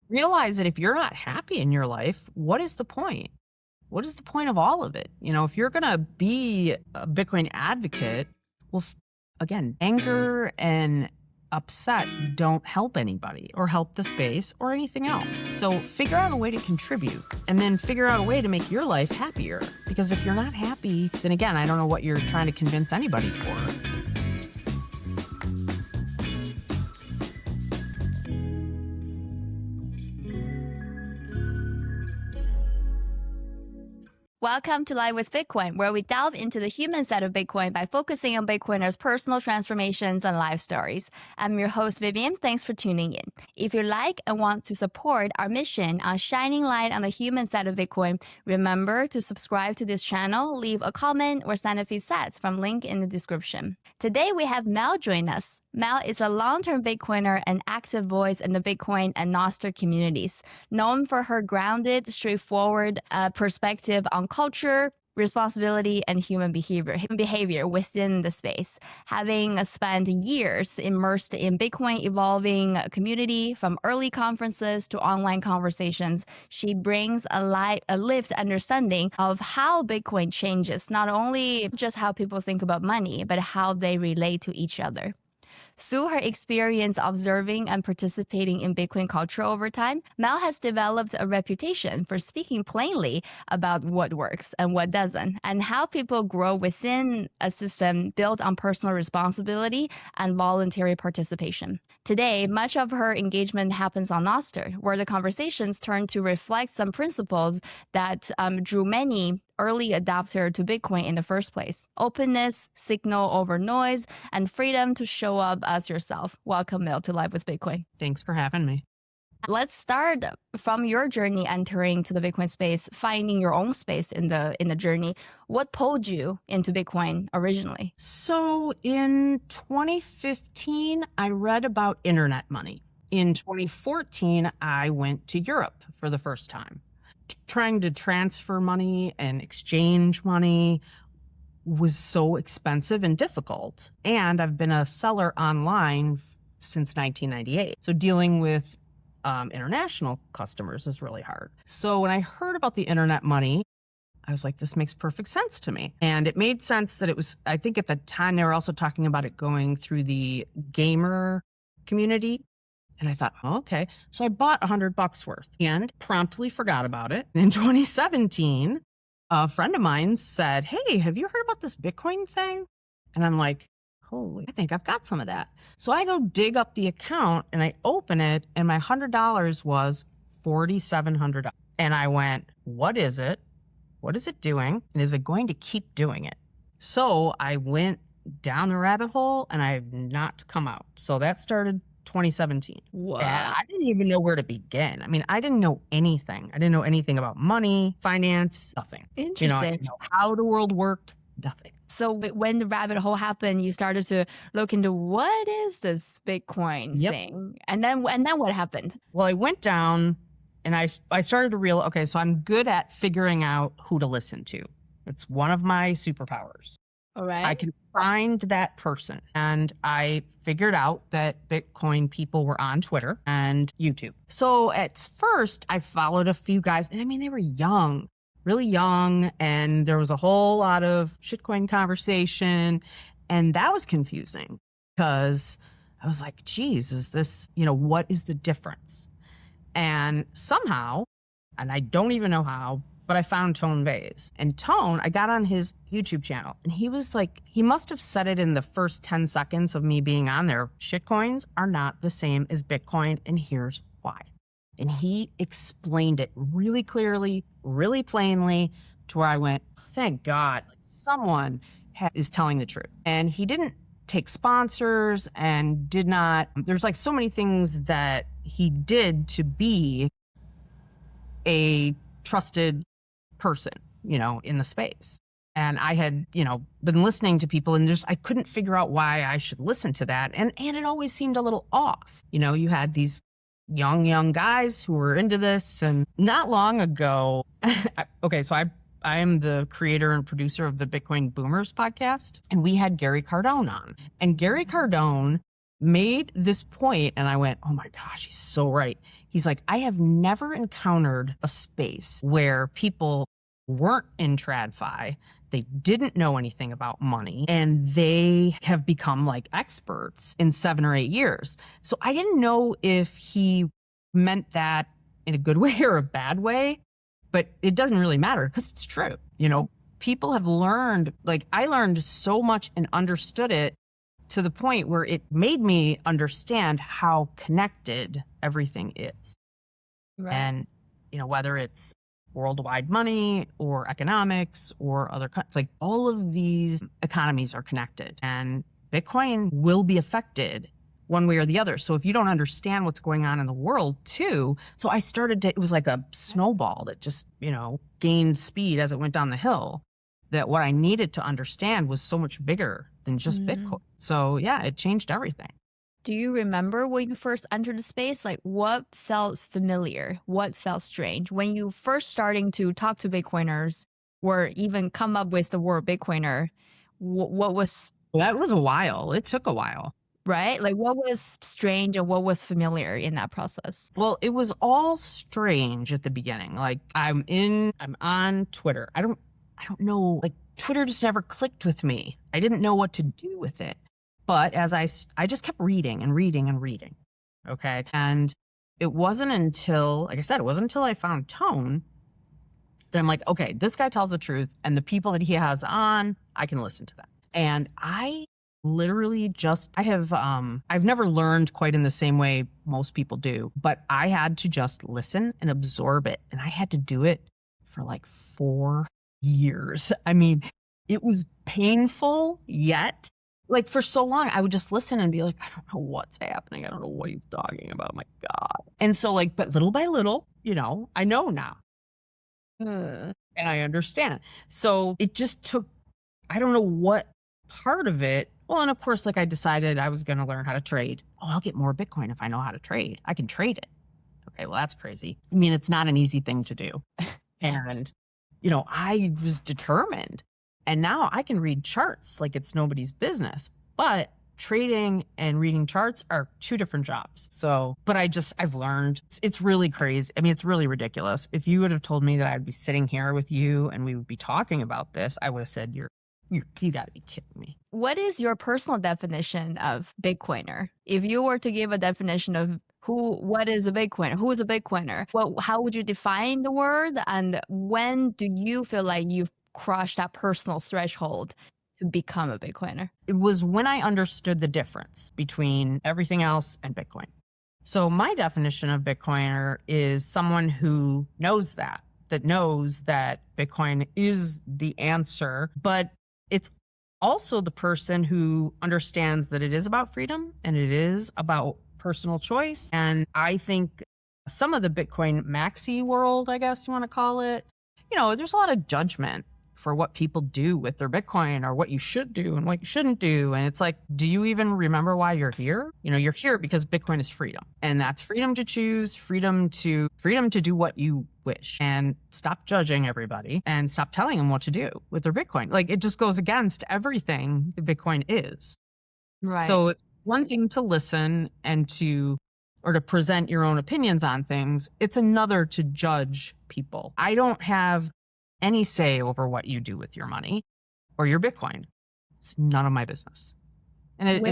realize that if you're not happy in your life, what is the point? What is the point of all of it? If you're going to be a Bitcoin advocate, well, again, anger and upset don't help anybody or help the space or anything else. So figure out a way to contribute and then figure out a way to make your life happier. Because if you're not happy, then again, I don't know what you're trying to convince anybody for. Welcome to Live with Bitcoin, where we delve into the human side of Bitcoin by focusing on Bitcoiners' personal transformations and life stories. I'm your host, Vivian. Thanks for tuning in. If you like and want to support our mission on shining light on the human side of Bitcoin, remember to subscribe to this channel, leave a comment, or sign up for sets from link in the description. Today, we have Mel join us. Mel is a long-term Bitcoiner and active voice in the Bitcoin and Nostr communities, known for her grounded, straightforward perspective on culture, responsibility, and human behavior within the space. Having spent years immersed in Bitcoin evolving community, from early conferences to online conversations, she brings a lived understanding of how Bitcoin changes, not only just how people think about money, but how they relate to each other. Through her experience observing and participating in Bitcoin culture over time, Mel has developed a reputation for speaking plainly about what works and what doesn't, and how people grow within a system built on personal responsibility and voluntary participation. Today, much of her engagement happens on Nostr, where the conversations turn to reflect some principles that drew many early adopter to Bitcoin in the first place: openness, signal over noise, and freedom to show up as yourself. Welcome, Mel, to Live with Bitcoin. Thanks for having me. Let's start from your journey entering to the Bitcoin space, finding your own space in the journey. What pulled you into Bitcoin originally? So in 2015, I read about internet money. In 2014, I went to Europe for the first time. Trying to transfer money and exchange money was so expensive and difficult. And I've been a seller online since 1998. So dealing with international customers is really hard. So when I heard about the internet money, I was like, this makes perfect sense to me. And it made sense that it was, I think at the time they were also talking about it going through the gamer community. And I thought, oh, okay. So I bought $100 worth and promptly forgot about it. And in 2017, a friend of mine said, hey, have you heard about this Bitcoin thing? And I'm like, holy, I think I've got some of that. So I go dig up the account and I open it, and my $100 was $4,700. And I went, what is it? What is it doing? And is it going to keep doing it? So I went down the rabbit hole and I've not come out. So that started 2017. Wow. And I didn't even know where to begin. I mean, I didn't know anything. I didn't know anything about money, finance, nothing. Interesting. I didn't know how the world worked, nothing. So when the rabbit hole happened, you started to look into what is this Bitcoin thing? And then what happened? Well, I went down and I started to realize, okay, so I'm good at figuring out who to listen to. It's one of my superpowers. All right. I can find that person. And I figured out that Bitcoin people were on Twitter and YouTube. So at first I followed a few guys, and I mean, they were young, really young. And there was a whole lot of shitcoin conversation. And that was confusing because I was like, geez, is this, what is the difference? And somehow, and I don't even know how, but I found Vays. And Tone, I got on his YouTube channel, and he was like, he must have said it in the first 10 seconds of me being on there. Shitcoins are not the same as Bitcoin, and here's why. And he explained it really clearly, really plainly, to where I went, thank God, someone is telling the truth. And he didn't take sponsors and did not, there's like so many things that he did to be a trusted person, in the space. And I had, been listening to people, and I couldn't figure out why I should listen to that. And it always seemed a little off. You had these young guys who were into this. And not long ago, so I am the creator and producer of the Bitcoin Boomers podcast. And we had Gary Cardone on. And Gary Cardone made this point, and I went, oh my gosh, he's so right. He's like, I have never encountered a space where people weren't in TradFi, they didn't know anything about money, and they have become like experts in 7 or 8 years. So I didn't know if he meant that in a good way or a bad way, but it doesn't really matter because it's true. You know, people have learned, like I learned so much and understood it to the point where it made me understand how connected everything is. Right. And, you know, whether it's worldwide money or economics or other, it's like all of these economies are connected and Bitcoin will be affected one way or the other. So if you don't understand what's going on in the world too, so I started to, it was like a snowball that just, you know, gained speed as it went down the hill, that what I needed to understand was so much bigger than just Bitcoin. So yeah, it changed everything. Do you remember when you first entered the space? Like what felt familiar? What felt strange? When you first starting to talk to Bitcoiners or even come up with the word Bitcoiner, what was... That was a while. It took a while. Right? Like what was strange and what was familiar in that process? Well, it was all strange at the beginning. Like I'm on Twitter. I don't know, like Twitter just never clicked with me. I didn't know what to do with it. But as I just kept reading and reading and reading. Okay. And it wasn't until, like I said, it wasn't until I found Tone that I'm like, okay, this guy tells the truth and the people that he has on, I can listen to them. And I literally just, I've never learned quite in the same way most people do, but I had to just listen and absorb it. And I had to do it for like 4 years. I mean, it was painful, yet like for so long, I would just listen and be like, I don't know what's happening. I don't know what he's talking about. My God. And so like, but little by little, you know, I know now. And I understand. So it just took, I don't know what part of it. Well, and of course, like I decided I was going to learn how to trade. Oh, I'll get more Bitcoin if I know how to trade. I can trade it. Okay, well, that's crazy. I mean, it's not an easy thing to do. And, you know, I was determined. And now I can read charts like it's nobody's business. But trading and reading charts are 2 different jobs. So, but I've learned it's really crazy. I mean, it's really ridiculous. If you would have told me that I'd be sitting here with you and we would be talking about this, I would have said, you gotta be kidding me. What is your personal definition of Bitcoiner? If you were to give a definition of what is a Bitcoiner? Who is a Bitcoiner? How would you define the word? And when do you feel like you've crossed that personal threshold to become a Bitcoiner? It was when I understood the difference between everything else and Bitcoin. So my definition of Bitcoiner is someone who knows that knows that Bitcoin is the answer, but it's also the person who understands that it is about freedom and it is about personal choice. And I think some of the Bitcoin maxi world, I guess you want to call it, you know, there's a lot of judgment for what people do with their Bitcoin or what you should do and what you shouldn't do. And it's like, do you even remember why you're here? You know, you're here because Bitcoin is freedom. And that's freedom to choose, freedom to do what you wish, and stop judging everybody and stop telling them what to do with their Bitcoin. Like it just goes against everything that Bitcoin is. Right. So it's one thing to listen and to present your own opinions on things. It's another to judge people. I don't have any say over what you do with your money or your Bitcoin. It's none of my business. And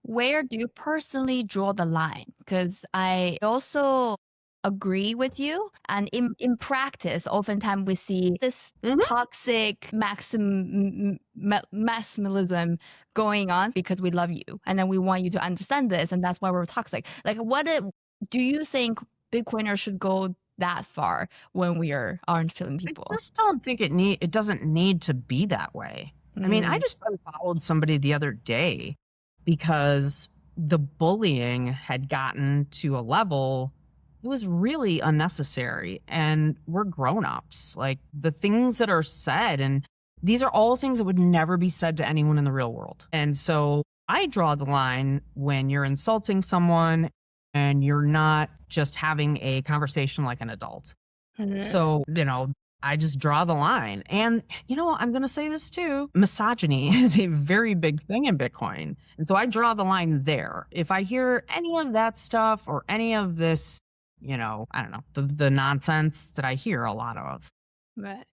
where do you personally draw the line? Because I also agree with you. And in practice, oftentimes we see this toxic maximalism going on because we love you. And then we want you to understand this. And that's why we're toxic. Like, do you think Bitcoiners should go that far when we are orange pilling people? I just don't think it doesn't need to be that way. I mean, I just unfollowed somebody the other day because the bullying had gotten to a level, it was really unnecessary. And we're grown-ups. Like the things that are said, and these are all things that would never be said to anyone in the real world. And so I draw the line when you're insulting someone and you're not just having a conversation like an adult. So, you know, I just draw the line. And, I'm going to say this too. Misogyny is a very big thing in Bitcoin. And so I draw the line there. If I hear any of that stuff or any of this, I don't know, the nonsense that I hear a lot of. Right.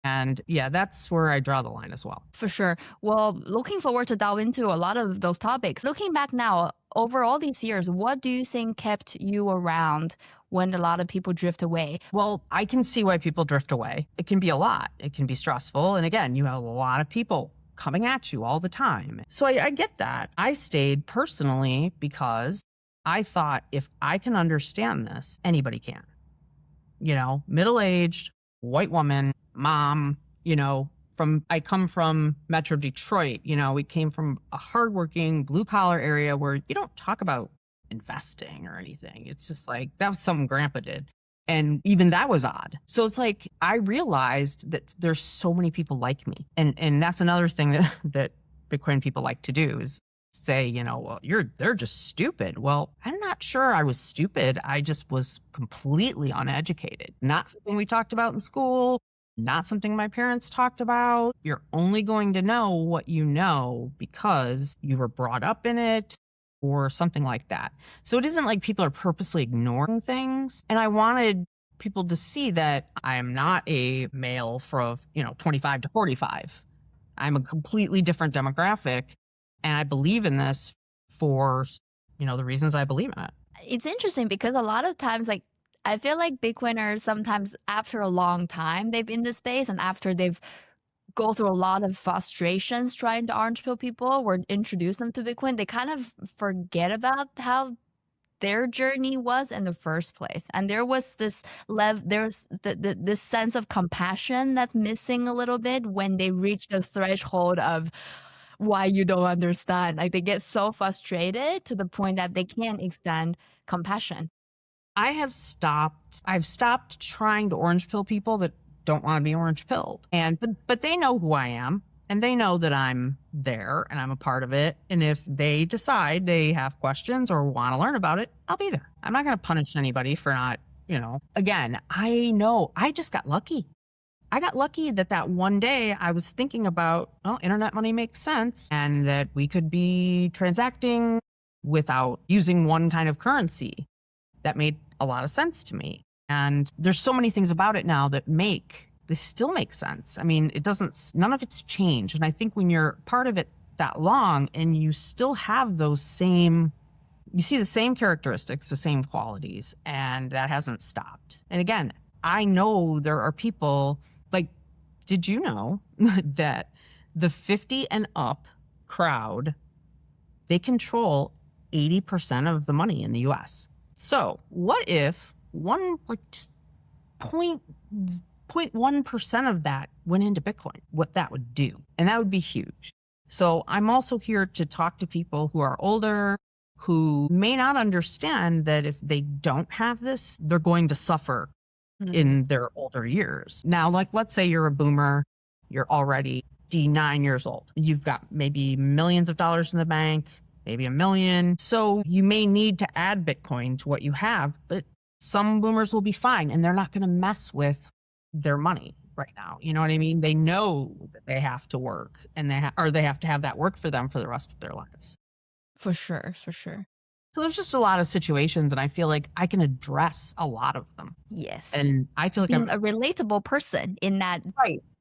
And yeah, that's where I draw the line as well. For sure. Well, looking forward to delve into a lot of those topics. Looking back now, over all these years, what do you think kept you around when a lot of people drift away? Well, I can see why people drift away. It can be a lot. It can be stressful. And again, you have a lot of people coming at you all the time. So I get that. I stayed personally because I thought if I can understand this, anybody can. Middle-aged, white woman, mom, I come from Metro Detroit. We came from a hardworking blue collar area where you don't talk about investing or anything. It's just like, that was something grandpa did. And even that was odd. So it's like, I realized that there's so many people like me. And that's another thing that Bitcoin people like to do is say, well, they're just stupid. Well, I'm not sure I was stupid. I just was completely uneducated. Not something we talked about in school, not something my parents talked about. You're only going to know what you know because you were brought up in it or something like that. So it isn't like people are purposely ignoring things. And I wanted people to see that I am not a male from, 25 to 45. I'm a completely different demographic. And I believe in this for, the reasons I believe in it. It's interesting because a lot of times, I feel like Bitcoiners sometimes after a long time they've in this space and after they've go through a lot of frustrations trying to orange pill people or introduce them to Bitcoin, they kind of forget about how their journey was in the first place. And there was this there's this sense of compassion that's missing a little bit when they reach the threshold of why you don't understand. Like they get so frustrated to the point that they can't extend compassion. I've stopped trying to orange pill people that don't want to be orange pilled. But they know who I am and they know that I'm there and I'm a part of it. And if they decide they have questions or want to learn about it, I'll be there. I'm not going to punish anybody for not, again, I know I just got lucky. I got lucky that one day I was thinking about, well, internet money makes sense and that we could be transacting without using one kind of currency. That made a lot of sense to me. And there's so many things about it now that still make sense. I mean, none of it's changed. And I think when you're part of it that long and you still have you see the same characteristics, the same qualities, and that hasn't stopped. And again, I know there are people did you know that the 50 and up crowd, they control 80% of the money in the US? So what if just 0.1% of that went into Bitcoin, what that would do? And that would be huge. So I'm also here to talk to people who are older, who may not understand that if they don't have this, they're going to suffer in their older years. Now, let's say you're a boomer, you're already 9 years old. You've got maybe millions of dollars in the bank, maybe $1 million. So you may need to add Bitcoin to what you have, but some boomers will be fine and they're not going to mess with their money right now. You know what I mean? They know that they have to work and they have to have that work for them for the rest of their lives. For sure, for sure. So there's just a lot of situations and I feel like I can address a lot of them. Yes. And I feel like I'm a relatable person in that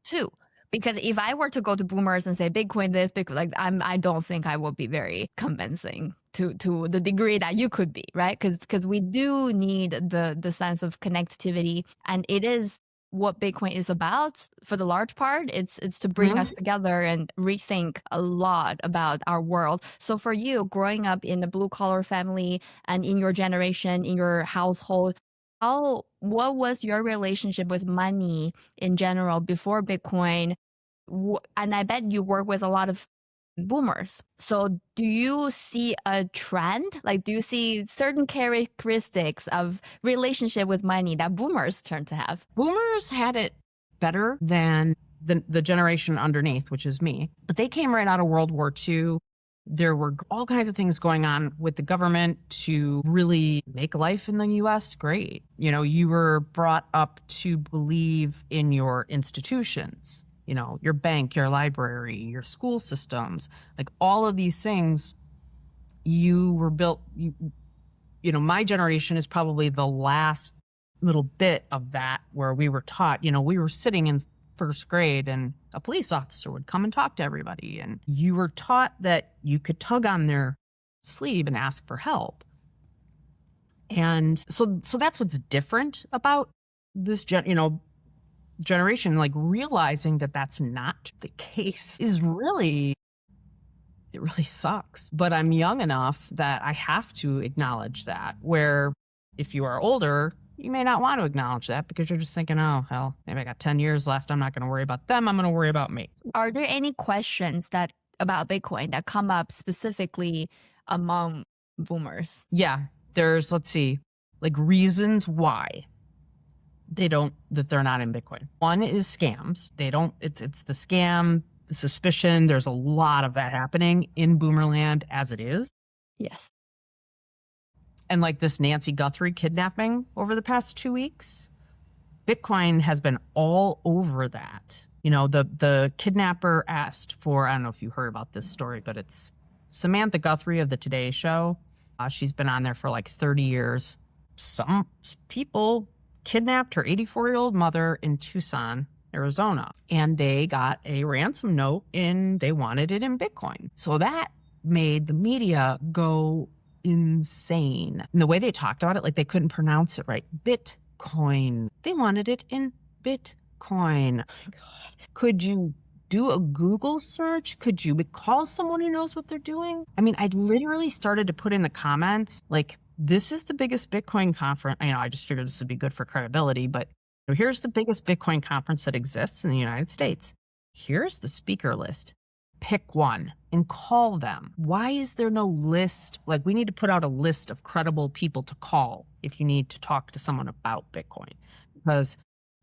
too. Because if I were to go to boomers and say Bitcoin this, Bitcoin I don't think I will be very convincing to the degree that you could be, right? Because we do need the sense of connectivity, and it is what Bitcoin is about for the large part. It's to bring us together and rethink a lot about our world. So for you, growing up in a blue collar family and in your generation, in your household, what was your relationship with money in general before Bitcoin? And I bet you work with a lot of boomers. So do you see a trend? Do you see certain characteristics of relationship with money that boomers tend to have? Boomers had it better than the generation underneath, which is me. But they came right out of World War II. There were all kinds of things going on with the government to really make life in the US great. You were brought up to believe in your institutions, your bank, your library, your school systems, like all of these things. You were built, my generation is probably the last little bit of that where we were taught, we were sitting in first grade and a police officer would come and talk to everybody. And you were taught that you could tug on their sleeve and ask for help. And so that's what's different about this, generation, like realizing that that's not the case it really sucks. But I'm young enough that I have to acknowledge that, where if you are older, you may not want to acknowledge that because you're just thinking, oh, hell, maybe I got 10 years left. I'm not going to worry about them. I'm going to worry about me. Are there any questions about Bitcoin that come up specifically among boomers? Yeah, there's, let's see, like reasons why they're not in Bitcoin. One is scams. It's the scam, the suspicion. There's a lot of that happening in Boomerland as it is. Yes. And like this Nancy Guthrie kidnapping over the past 2 weeks, Bitcoin has been all over that. The kidnapper asked for, I don't know if you heard about this story, but it's Samantha Guthrie of the Today Show. She's been on there for like 30 years. Some people kidnapped her 84-year-old mother in Tucson, Arizona, and they got a ransom note and they wanted it in Bitcoin. So that made the media go insane. And the way they talked about it, like they couldn't pronounce it right. Bitcoin. They wanted it in Bitcoin. Oh my God. Could you do a Google search? Could you call someone who knows what they're doing? I mean, I literally started to put in the comments, like, this is the biggest Bitcoin conference. I just figured this would be good for credibility, but here's the biggest Bitcoin conference that exists in the United States. Here's the speaker list. Pick one and call them. Why is there no list? Like, we need to put out a list of credible people to call if you need to talk to someone about Bitcoin, because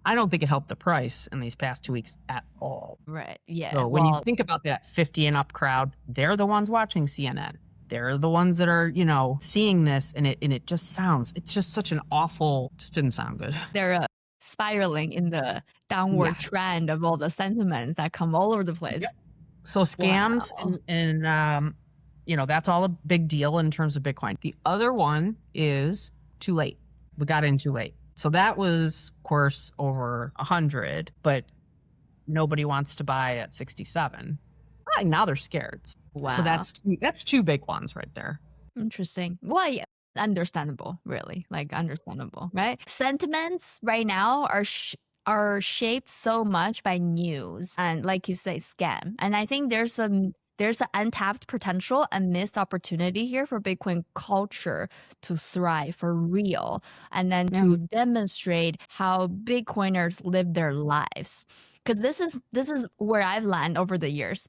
I don't think it helped the price in these past 2 weeks at all. Right. Yeah. So when you think about that 50 and up crowd, they're the ones watching CNN. They're the ones that are, seeing this, and it just it's just such an awful, just didn't sound good. They're spiraling in the downward trend of all the sentiments that come all over the place. Yep. So scams and that's all a big deal in terms of Bitcoin. The other one is too late. We got in too late. So that was, of course, over 100, but nobody wants to buy at 67. Right, now they're scared. Wow. So that's two big ones right there. Interesting. Well, yeah, understandable, really. Like, understandable, right? Sentiments right now are shaped so much by news and, like you say, scam. And I think there's an untapped potential and missed opportunity here for Bitcoin culture to thrive for real, and then to demonstrate how Bitcoiners live their lives. Because this is where I've landed over the years.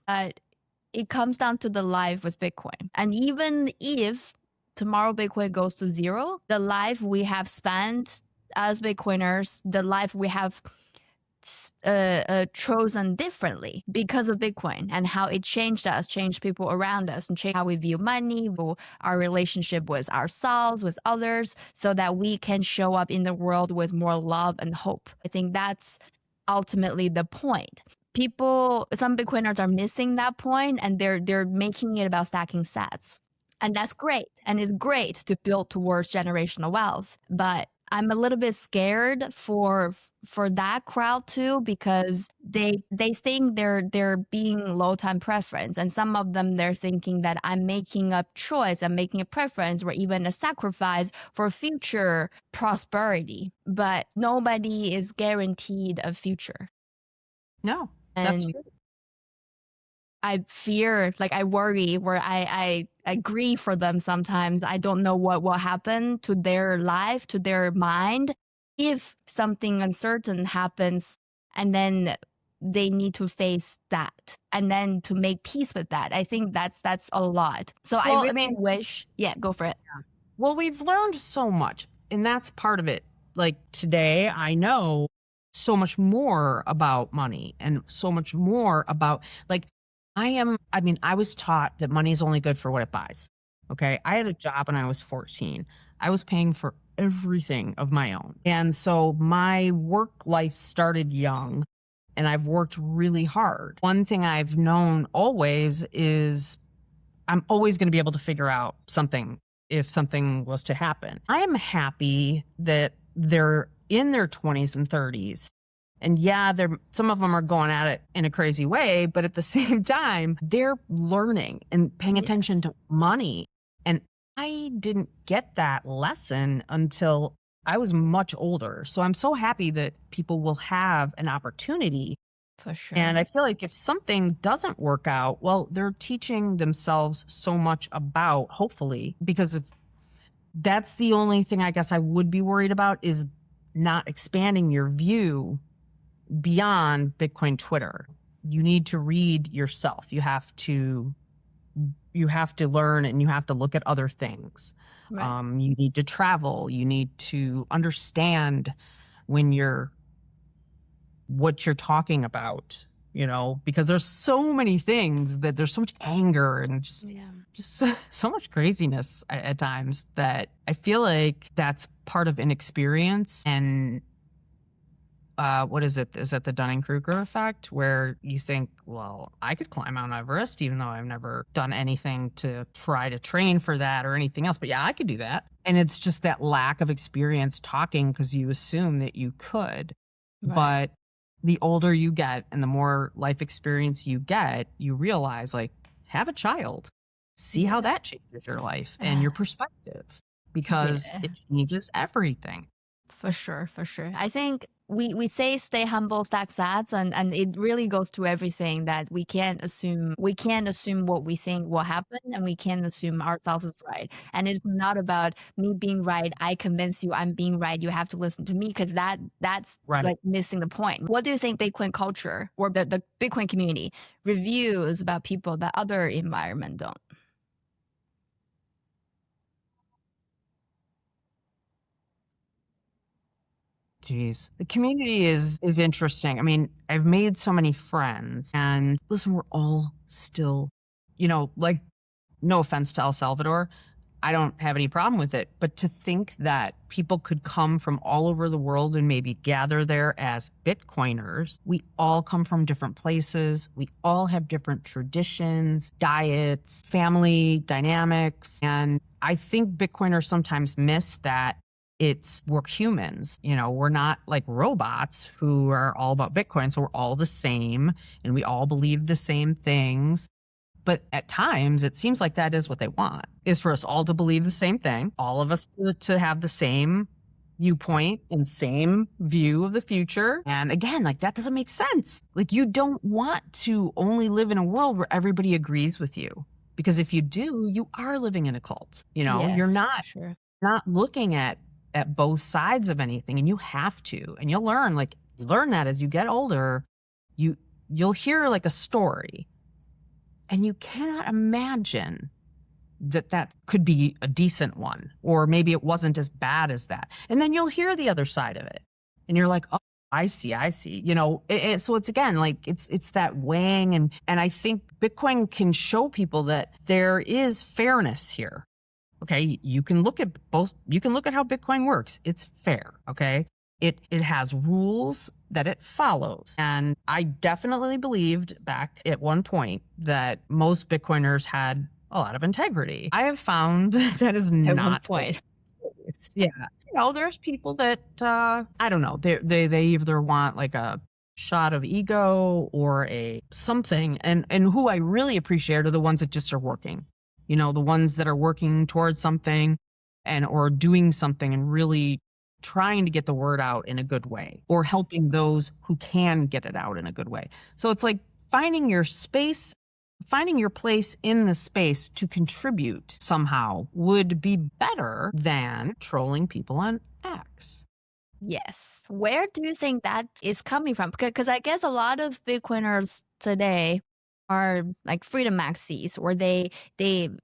It comes down to the life with Bitcoin. And even if tomorrow Bitcoin goes to zero, the life we have spent as Bitcoiners, the life we have chosen differently because of Bitcoin and how it changed us, changed people around us, and changed how we view money, our relationship with ourselves, with others, so that we can show up in the world with more love and hope. I think that's ultimately the point. Some Bitcoiners are missing that point, and they're making it about stacking sats. And that's great. And it's great to build towards generational wealth. But I'm a little bit scared for that crowd too, because they think they're being low time preference. And some of them, they're thinking that I'm making a choice, I'm making a preference, or even a sacrifice for future prosperity. But nobody is guaranteed a future. No, that's true. I fear, like, I worry, where I grieve for them sometimes. I don't know what will happen to their life, to their mind, if something uncertain happens, and then they need to face that, and then to make peace with that. I think that's a lot. So I wish, go for it. Yeah. Well, we've learned so much, and that's part of it. Like, today, I know so much more about money and so much more about, like, I was taught that money is only good for what it buys. Okay. I had a job when I was 14. I was paying for everything of my own. And so my work life started young and I've worked really hard. One thing I've known always is I'm always going to be able to figure out something if something was to happen. I am happy that they're in their 20s and 30s. And yeah, some of them are going at it in a crazy way, but at the same time, they're learning and paying attention to money. And I didn't get that lesson until I was much older. So I'm so happy that people will have an opportunity. For sure. And I feel like if something doesn't work out, well, they're teaching themselves so much about, hopefully, because if that's the only thing I guess I would be worried about is not expanding your view beyond Bitcoin Twitter. You need to read yourself. You have to learn and you have to look at other things. Right. You need to travel. You need to understand what you're talking about, because there's so many things that there's so much anger and just so much craziness at times that I feel like that's part of inexperience. And what is it? Is that the Dunning-Kruger effect where you think, well, I could climb Mount Everest even though I've never done anything to try to train for that or anything else. But yeah, I could do that. And it's just that lack of experience talking because you assume that you could. Right. But the older you get and the more life experience you get, you realize, like, have a child. See how that changes your life and your perspective because it changes everything. For sure, for sure. I think we say stay humble, stack sats, and it really goes to everything that we can't assume what we think will happen, and we can't assume ourselves is right. And it's not about me being right. I convince you I'm being right. You have to listen to me because that's Right. like missing the point. What do you think Bitcoin culture or the Bitcoin community reviews about people that other environment don't? Geez. The community is interesting. I mean, I've made so many friends and listen, we're all still, like, no offense to El Salvador. I don't have any problem with it. But to think that people could come from all over the world and maybe gather there as Bitcoiners, we all come from different places. We all have different traditions, diets, family dynamics. And I think Bitcoiners sometimes miss that we're humans, we're not like robots who are all about Bitcoin. So we're all the same and we all believe the same things. But at times it seems like that is what they want, is for us all to believe the same thing, all of us to have the same viewpoint and same view of the future. And again, like that doesn't make sense. Like you don't want to only live in a world where everybody agrees with you, because if you do, you are living in a cult. You're not looking at both sides of anything, and you have to, and you'll learn that as you get older, you'll hear like a story and you cannot imagine that could be a decent one, or maybe it wasn't as bad as that. And then you'll hear the other side of it and you're like, oh, I see. So it's again, like it's that weighing. And I think Bitcoin can show people that there is fairness here. Okay, you can look at both. You can look at how Bitcoin works. It's fair. Okay, it has rules that it follows. And I definitely believed back at one point that most Bitcoiners had a lot of integrity. I have found that is not at one point. Yeah, there's people that I don't know. They either want like a shot of ego or something, and who I really appreciate are the ones that just are working. The ones that are working towards something or doing something and really trying to get the word out in a good way, or helping those who can get it out in a good way. So it's like finding your space, finding your place in the space to contribute somehow would be better than trolling people on X. Yes. Where do you think that is coming from? Because I guess a lot of Bitcoiners today are like freedom maxis, or they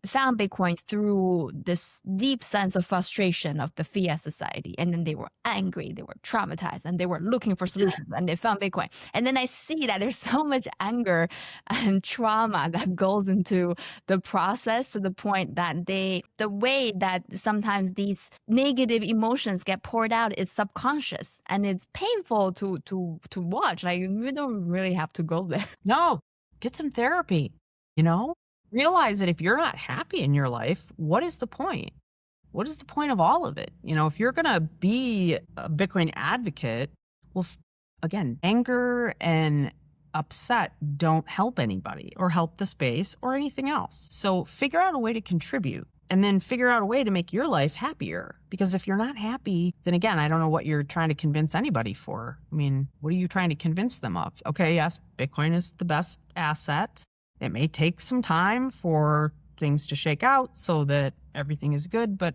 found Bitcoin through this deep sense of frustration of the fiat society, and then they were angry, they were traumatized, and they were looking for solutions, and they found Bitcoin. And then I see that there's so much anger and trauma that goes into the process, to the point that the way that sometimes these negative emotions get poured out is subconscious, and it's painful to watch. Like, you don't really have to go there. No, get some therapy, realize that if you're not happy in your life, what is the point? What is the point of all of it? If you're going to be a Bitcoin advocate, well, again, anger and upset don't help anybody or help the space or anything else. So figure out a way to contribute, and then figure out a way to make your life happier. Because if you're not happy, then again, I don't know what you're trying to convince anybody for. I mean, what are you trying to convince them of? Okay, yes, Bitcoin is the best asset. It may take some time for things to shake out so that everything is good, but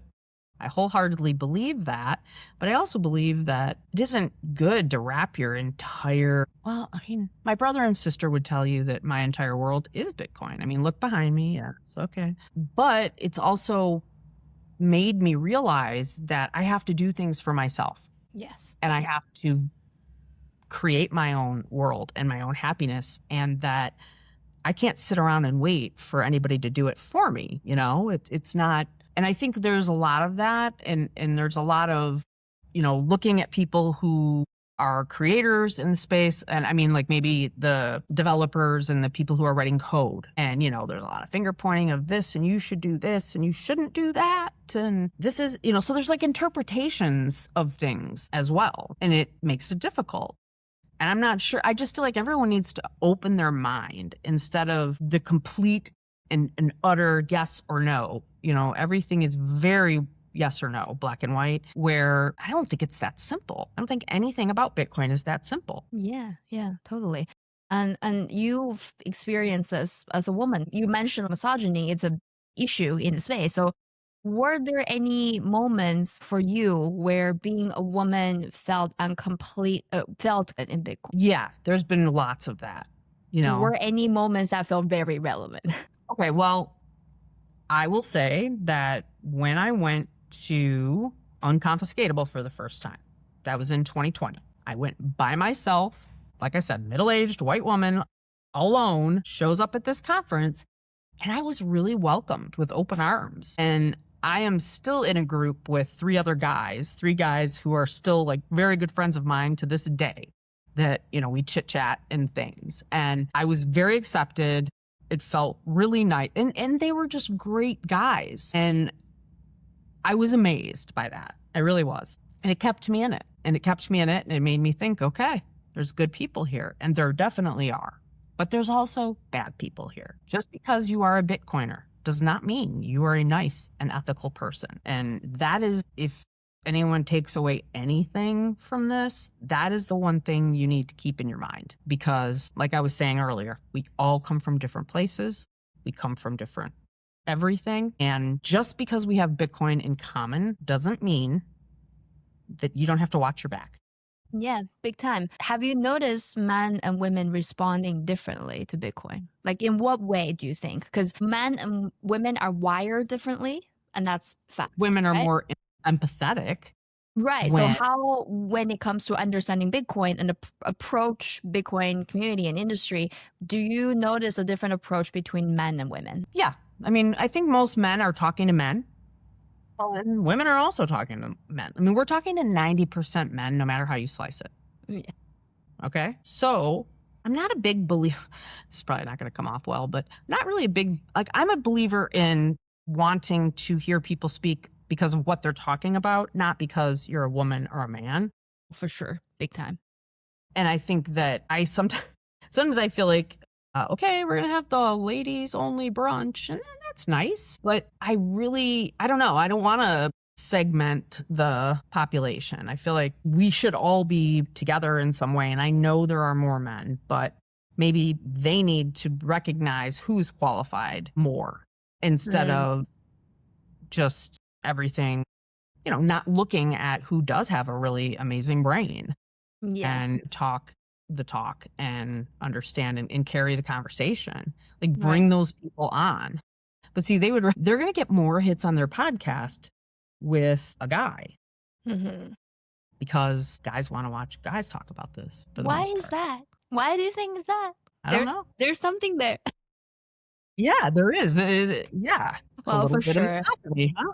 I wholeheartedly believe that. But I also believe that it isn't good to wrap your entire, my brother and sister would tell you that my entire world is Bitcoin. I mean, look behind me. Yeah, it's okay. But it's also made me realize that I have to do things for myself. Yes. And I have to create my own world and my own happiness, and that I can't sit around and wait for anybody to do it for me. It's not. And I think there's a lot of that. And there's a lot of, looking at people who are creators in the space. And I mean, like maybe the developers and the people who are writing code. And, there's a lot of finger pointing of this, and you should do this and you shouldn't do that. And this is, so there's like interpretations of things as well. And it makes it difficult. And I'm not sure. I just feel like everyone needs to open their mind instead of the complete and utter yes or no. Everything is very yes or no, black and white, where I don't think it's that simple. I don't think anything about Bitcoin is that simple. Yeah, totally. And you've experienced this as a woman. You mentioned misogyny. It's an issue in the space. So were there any moments for you where being a woman felt incomplete, felt in Bitcoin? Yeah, there's been lots of that. Were any moments that felt very relevant? Okay, well, I will say that when I went to Unconfiscatable for the first time, that was in 2020. I went by myself, like I said, middle-aged white woman, alone, shows up at this conference, and I was really welcomed with open arms. And I am still in a group with three guys who are still like very good friends of mine to this day, that, we chit chat and things. And I was very accepted. It felt really nice. And they were just great guys. And I was amazed by that. I really was. And it kept me in it. And it made me think, okay, there's good people here. And there definitely are. But there's also bad people here. Just because you are a Bitcoiner does not mean you are a nice and ethical person. And that is, if anyone takes away anything from this, that is the one thing you need to keep in your mind. Because like I was saying earlier, we all come from different places. We come from different everything. And just because we have Bitcoin in common doesn't mean that you don't have to watch your back. Yeah, big time. Have you noticed men and women responding differently to Bitcoin? Like, in what way do you think? Because men and women are wired differently, and that's fact. Women are right? more empathetic. Right. So how, when it comes to understanding Bitcoin and approach Bitcoin community and industry, do you notice a different approach between men and women? Yeah. I mean, I think most men are talking to men. And women are also talking to men. I mean, we're talking to 90% men, no matter how you slice it. Yeah. Okay. So I'm not a big believer. This is probably not going to come off well, but not really a big, I'm a believer in wanting to hear people speak because of what they're talking about, not because you're a woman or a man. For sure. Big time. And I think that sometimes I feel like, okay, we're going to have the ladies only brunch, and that's nice. But I don't know. I don't want to segment the population. I feel like we should all be together in some way. And I know there are more men, but maybe they need to recognize who's qualified more instead of just everything, not looking at who does have a really amazing brain and talk the talk and understand and carry the conversation. Like bring those people on. But see, they're going to get more hits on their podcast with a guy because guys want to watch guys talk about this. Why is that? Why do you think is that? I don't know. There's something there. Yeah, there is. Yeah. Well, for sure.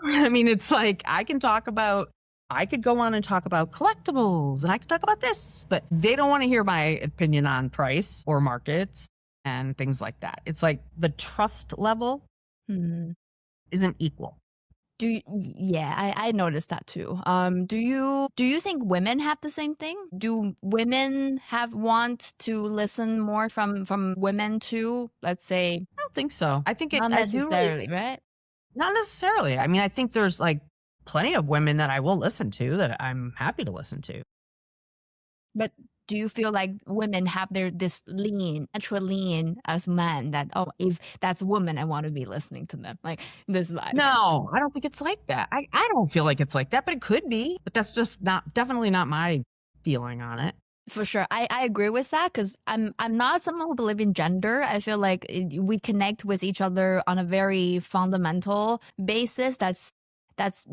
I mean, it's like I could go on and talk about collectibles and I could talk about this, but they don't want to hear my opinion on price or markets and things like that. It's like the trust level isn't equal. I noticed that too. Do you think women have the same thing? Do women want to listen more from women too? Let's say. I don't think so. I think not necessarily, right? Not necessarily. I mean, I think there's like plenty of women that I will listen to that I'm happy to listen to. But do you feel like women have this natural lean as men that, if that's a woman, I want to be listening to them, like this vibe? No, I don't think it's like that. I don't feel like it's like that, but it could be. But that's just definitely not my feeling on it. For sure. I agree with that because I'm not someone who believes in gender. I feel like we connect with each other on a very fundamental basis that's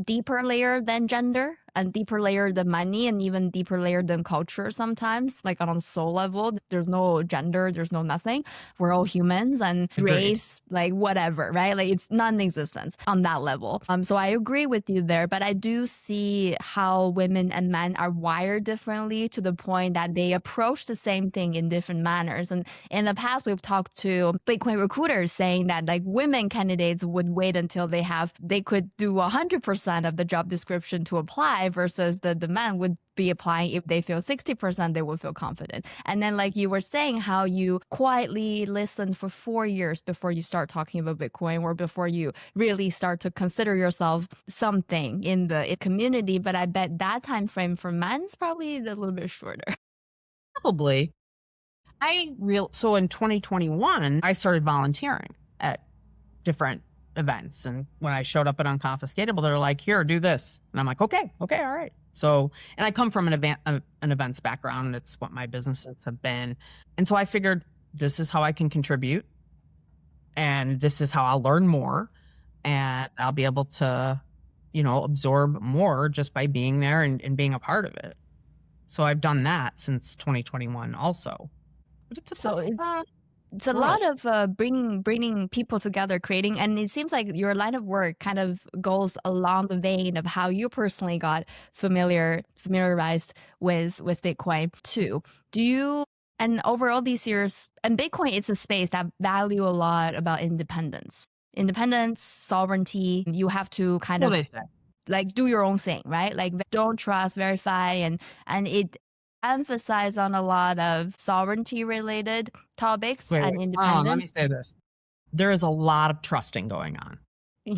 deeper layer than gender and deeper layer than money and even deeper layer than culture sometimes. Like on a soul level, there's no gender, there's no nothing. We're all humans and race, like whatever, right? Like it's non-existent on that level. So I agree with you there, but I do see how women and men are wired differently to the point that they approach the same thing in different manners. And in the past, we've talked to Bitcoin recruiters saying that like women candidates would wait until they could do 100% of the job description to apply versus the men would be applying if they feel 60%, they would feel confident. And then like you were saying, how you quietly listen for 4 years before you start talking about Bitcoin or before you really start to consider yourself something in the community. But I bet that time frame for men is probably a little bit shorter. Probably. So in 2021, I started volunteering at different events. And when I showed up at Unconfiscatable, they're like, here, do this. And I'm like, okay, all right. So, and I come from an events background, and it's what my businesses have been. And so I figured this is how I can contribute, and this is how I'll learn more, and I'll be able to, absorb more just by being there and being a part of it. So I've done that since 2021 also. But it's a lot of bringing people together, creating, and it seems like your line of work kind of goes along the vein of how you personally got familiarized with Bitcoin too. And over all these years, and Bitcoin, it's a space that value a lot about independence, sovereignty. You have to kind of like do your own thing, right? Like don't trust, verify, and it emphasize on a lot of sovereignty related topics and independence. Let me say this. There is a lot of trusting going on.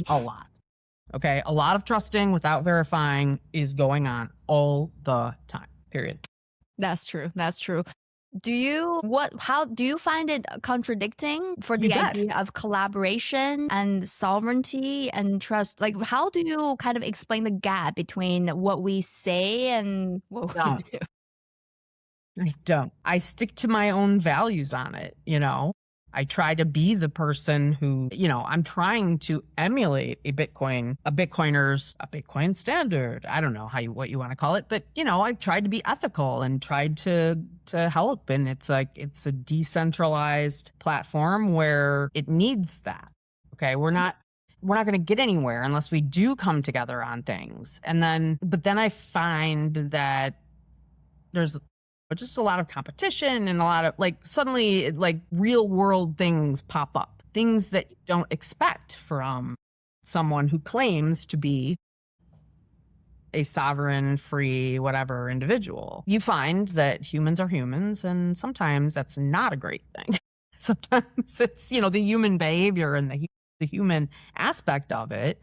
A lot. Okay. A lot of trusting without verifying is going on all the time, period. That's true. How do you find it contradicting for the idea of collaboration and sovereignty and trust? Like, how do you kind of explain the gap between what we say and what we do? I don't. I stick to my own values on it, I try to be the person who, I'm trying to emulate a Bitcoin standard. I don't know what you want to call it, but I've tried to be ethical and tried to help. And it's a decentralized platform where it needs that. Okay. We're not going to get anywhere unless we do come together on things. But then I find that there's just a lot of competition and a lot of suddenly real world things pop up, things that you don't expect from someone who claims to be a sovereign, free, whatever individual. You find that humans are humans, and sometimes that's not a great thing. Sometimes it's, the human behavior and the human aspect of it.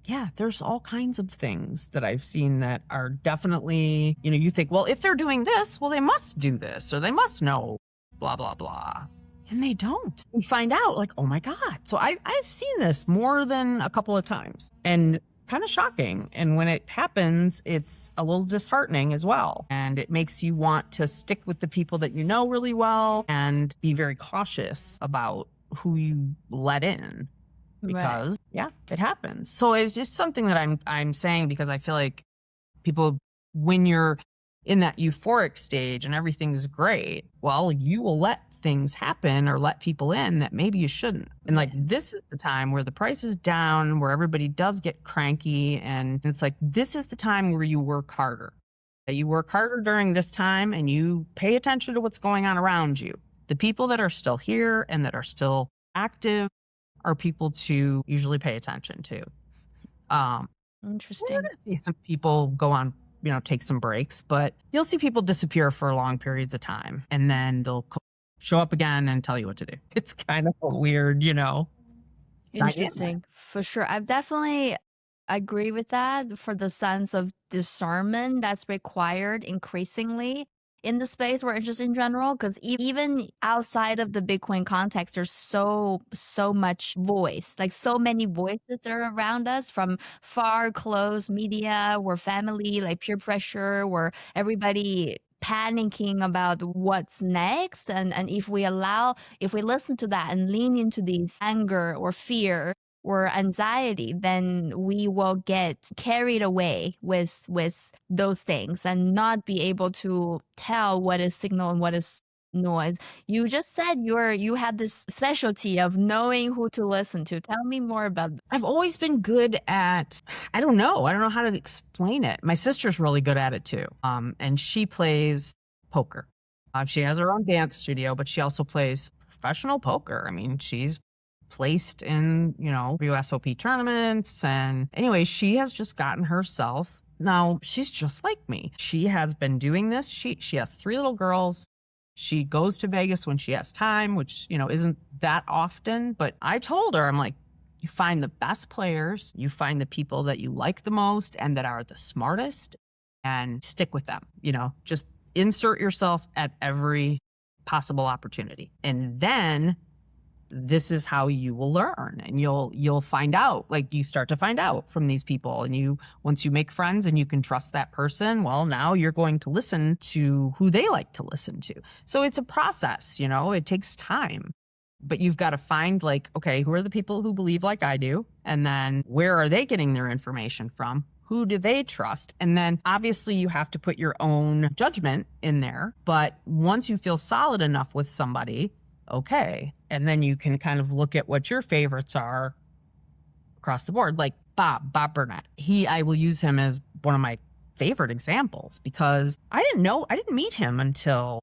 Yeah, there's all kinds of things that I've seen that are definitely, you think, well, if they're doing this, well, they must do this, or they must know, blah, blah, blah. And they don't. You find out oh my God. So I've seen this more than a couple of times. And kind of shocking. And when it happens, it's a little disheartening as well. And it makes you want to stick with the people that you know really well and be very cautious about who you let in. Because it happens. So it's just something that I'm saying because I feel like people, when you're in that euphoric stage and everything's great, well, you will let things happen or let people in that maybe you shouldn't. And like, this is the time where the price is down, where everybody does get cranky. And it's like, this is the time where you work harder. You work harder during this time and you pay attention to what's going on around you. The people that are still here and that are still active are people to usually pay attention to. Interesting. We're going to see some people go on, take some breaks, but you'll see people disappear for long periods of time and then they'll show up again and tell you what to do. It's kind of a weird, Interesting. dynamic. For sure. I've definitely agree with that for the sense of discernment that's required increasingly in the space we're just in general, because even outside of the Bitcoin context, there's so much voice, like so many voices that are around us from far, close media, we're family, like peer pressure, where everybody panicking about what's next. And if we listen to that and lean into these anger or fear or anxiety, then we will get carried away with those things and not be able to tell what is signal and what is noise. You just said you have this specialty of knowing who to listen to. Tell me more about that. I've always been good at, I don't know how to explain it. My sister's really good at it too. And she plays poker. She has her own dance studio, but she also plays professional poker. I mean, she's placed in, WSOP tournaments. And anyway, she has just gotten herself. Now, she's just like me. She has been doing this. She has 3 little girls. She goes to Vegas when she has time, which, isn't that often. But I told her, I'm like, you find the best players, you find the people that you like the most and that are the smartest, and stick with them. Just insert yourself at every possible opportunity. And then this is how you will learn, and you'll find out, like you start to find out from these people, and once you make friends and you can trust that person, well, now you're going to listen to who they like to listen to. So it's a process, it takes time, but you've got to find like, okay, who are the people who believe like I do? And then where are they getting their information from? Who do they trust? And then obviously you have to put your own judgment in there. But once you feel solid enough with somebody, okay. And then you can kind of look at what your favorites are across the board, like Bob Burnett. I will use him as one of my favorite examples because I didn't meet him until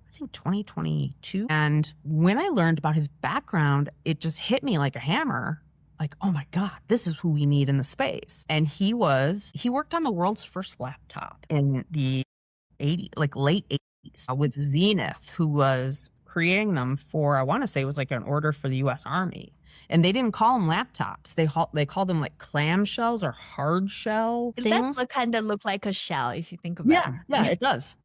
I think 2022. And when I learned about his background, it just hit me like a hammer. Like, oh my God, this is who we need in the space. And he worked on the world's first laptop in the late 80s with Zenith, who was creating them for, I want to say it was like an order for the US Army. And they didn't call them laptops. They called them like clamshells or hard shell things. That kind of look like a shell if you think about it. Yeah, it does.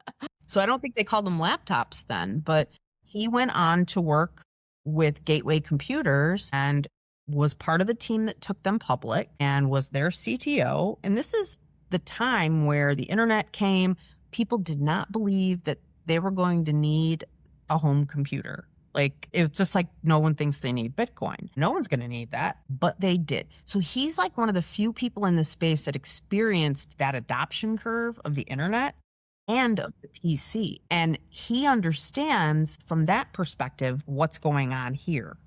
So I don't think they called them laptops then, but he went on to work with Gateway Computers and was part of the team that took them public and was their CTO. And this is the time where the internet came. People did not believe that they were going to need a home computer. Like, it's just like no one thinks they need Bitcoin. No one's going to need that, but they did. So he's like one of the few people in this space that experienced that adoption curve of the internet and of the PC. And he understands from that perspective what's going on here.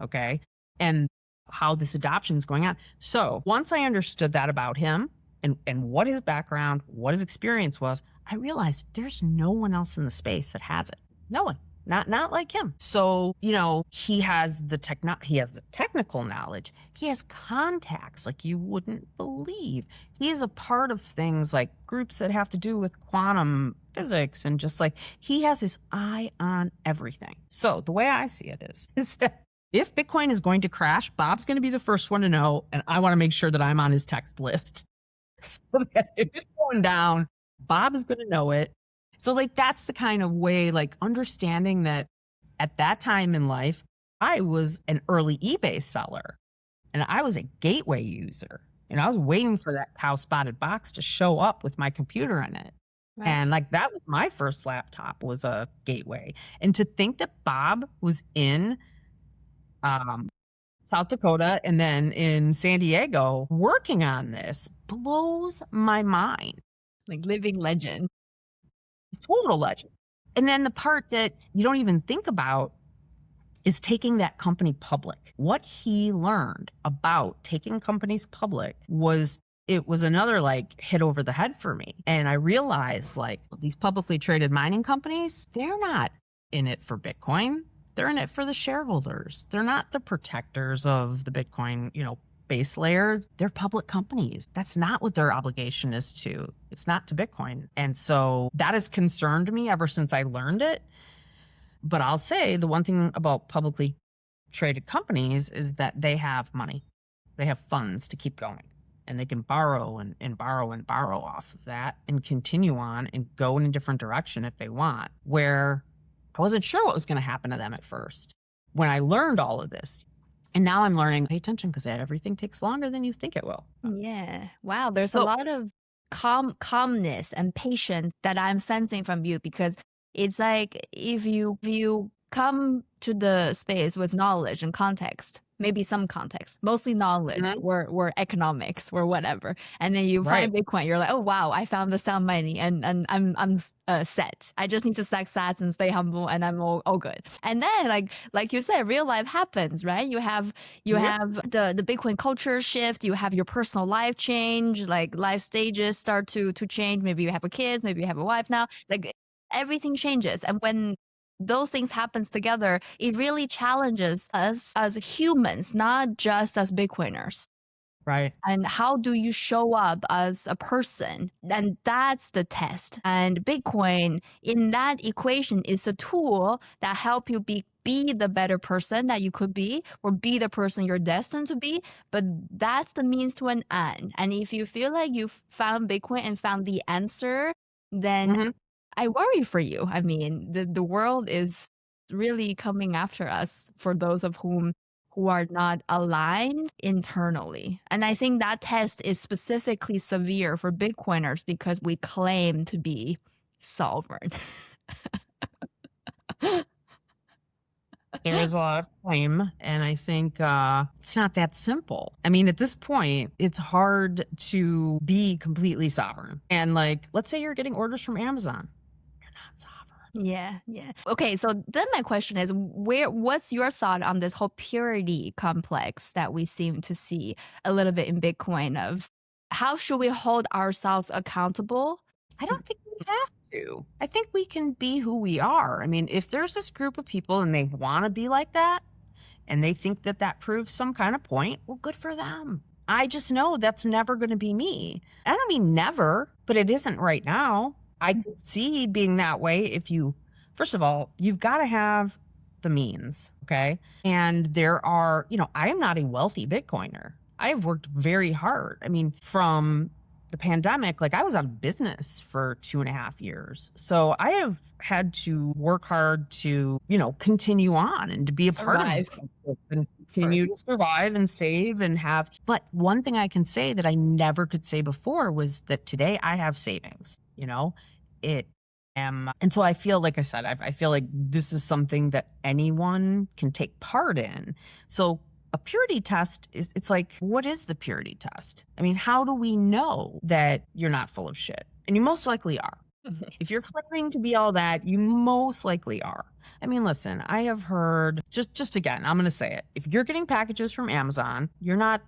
Okay. And how this adoption is going on. So once I understood that about him and what his background, what his experience was, I realized there's no one else in the space that has it. No one. Not like him. So, he has the technical knowledge. He has contacts like you wouldn't believe. He is a part of things like groups that have to do with quantum physics, and just like he has his eye on everything. So the way I see it is that if Bitcoin is going to crash, Bob's going to be the first one to know, and I want to make sure that I'm on his text list so that if it's going down, Bob is going to know it. So like that's the kind of way, like understanding that at that time in life, I was an early eBay seller and I was a gateway user. And I was waiting for that cow spotted box to show up with my computer in it. Right. And like that was my first laptop, was a gateway. And to think that Bob was in South Dakota and then in San Diego working on this blows my mind. Like living legend. Total legend. And then the part that you don't even think about is taking that company public. What he learned about taking companies public was another like hit over the head for me. And I realized like these publicly traded mining companies, they're not in it for Bitcoin. They're in it for the shareholders. They're not the protectors of the Bitcoin, base layer. They're public companies. That's not what their obligation is to. It's not to Bitcoin. And so that has concerned me ever since I learned it. But I'll say the one thing about publicly traded companies is that they have money. They have funds to keep going. And they can borrow and borrow and borrow off of that and continue on and go in a different direction if they want. Where I wasn't sure what was going to happen to them at first when I learned all of this. And now I'm learning, pay attention, because everything takes longer than you think it will. Yeah. Wow. There's a lot of calmness and patience that I'm sensing from you, because it's like if you come to the space with knowledge and context, maybe some context, mostly knowledge, or economics or whatever, and then you find Bitcoin, you're like, oh wow, I found the sound money, and I'm set. I just need to stack sats and stay humble, and I'm all good. And then like you said, real life happens, right? You have the Bitcoin culture shift. You have your personal life change, like life stages start to change. Maybe you have a kid, maybe you have a wife now. Like everything changes, and when those things happens together, it really challenges us as humans, not just as Bitcoiners. Right. And how do you show up as a person? And that's the test. And Bitcoin in that equation is a tool that help you be the better person that you could be, or be the person you're destined to be. But that's the means to an end. And if you feel like you've found Bitcoin and found the answer, then I worry for you. I mean, the world is really coming after us for those of who are not aligned internally. And I think that test is specifically severe for Bitcoiners because we claim to be sovereign. There is a lot of claim, and I think it's not that simple. I mean, at this point, it's hard to be completely sovereign. And like, let's say you're getting orders from Amazon. Yeah. Okay, so then my question is, what's your thought on this whole purity complex that we seem to see a little bit in Bitcoin, of how should we hold ourselves accountable? I don't think we have to. I think we can be who we are. I mean, if there's this group of people and they want to be like that, and they think that proves some kind of point, well, good for them. I just know that's never going to be me. I don't mean never, but it isn't right now. I could see being that way if first of all, you've got to have the means, okay? And there are, I am not a wealthy Bitcoiner. I have worked very hard. I mean, from the pandemic, like I was out of business for 2.5 years. So I have had to work hard to, continue on and to be a part of it and continue to survive and save and have. But one thing I can say that I never could say before was that today I have savings, and so I feel, like I said, I feel like this is something that anyone can take part in. So a purity test it's like, what is the purity test? I mean, how do we know that you're not full of shit? And you most likely are. If you're claiming to be all that, you most likely are. I mean, listen, I have heard, just again, I'm going to say it. If you're getting packages from Amazon, you're not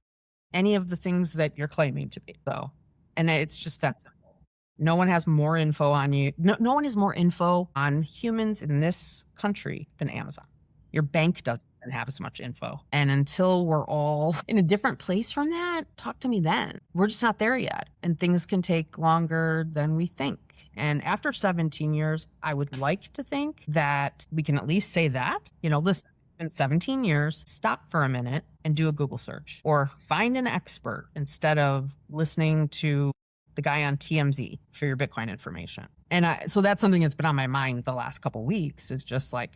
any of the things that you're claiming to be. So, and it's just that simple. No one has more info on you. No one has more info on humans in this country than Amazon. Your bank doesn't have as much info. And until we're all in a different place from that, talk to me then. We're just not there yet. And things can take longer than we think. And after 17 years, I would like to think that we can at least say that, listen, it's been 17 years, stop for a minute and do a Google search, or find an expert instead of listening to the guy on TMZ for your Bitcoin information. And so that's something that's been on my mind the last couple of weeks, is just like,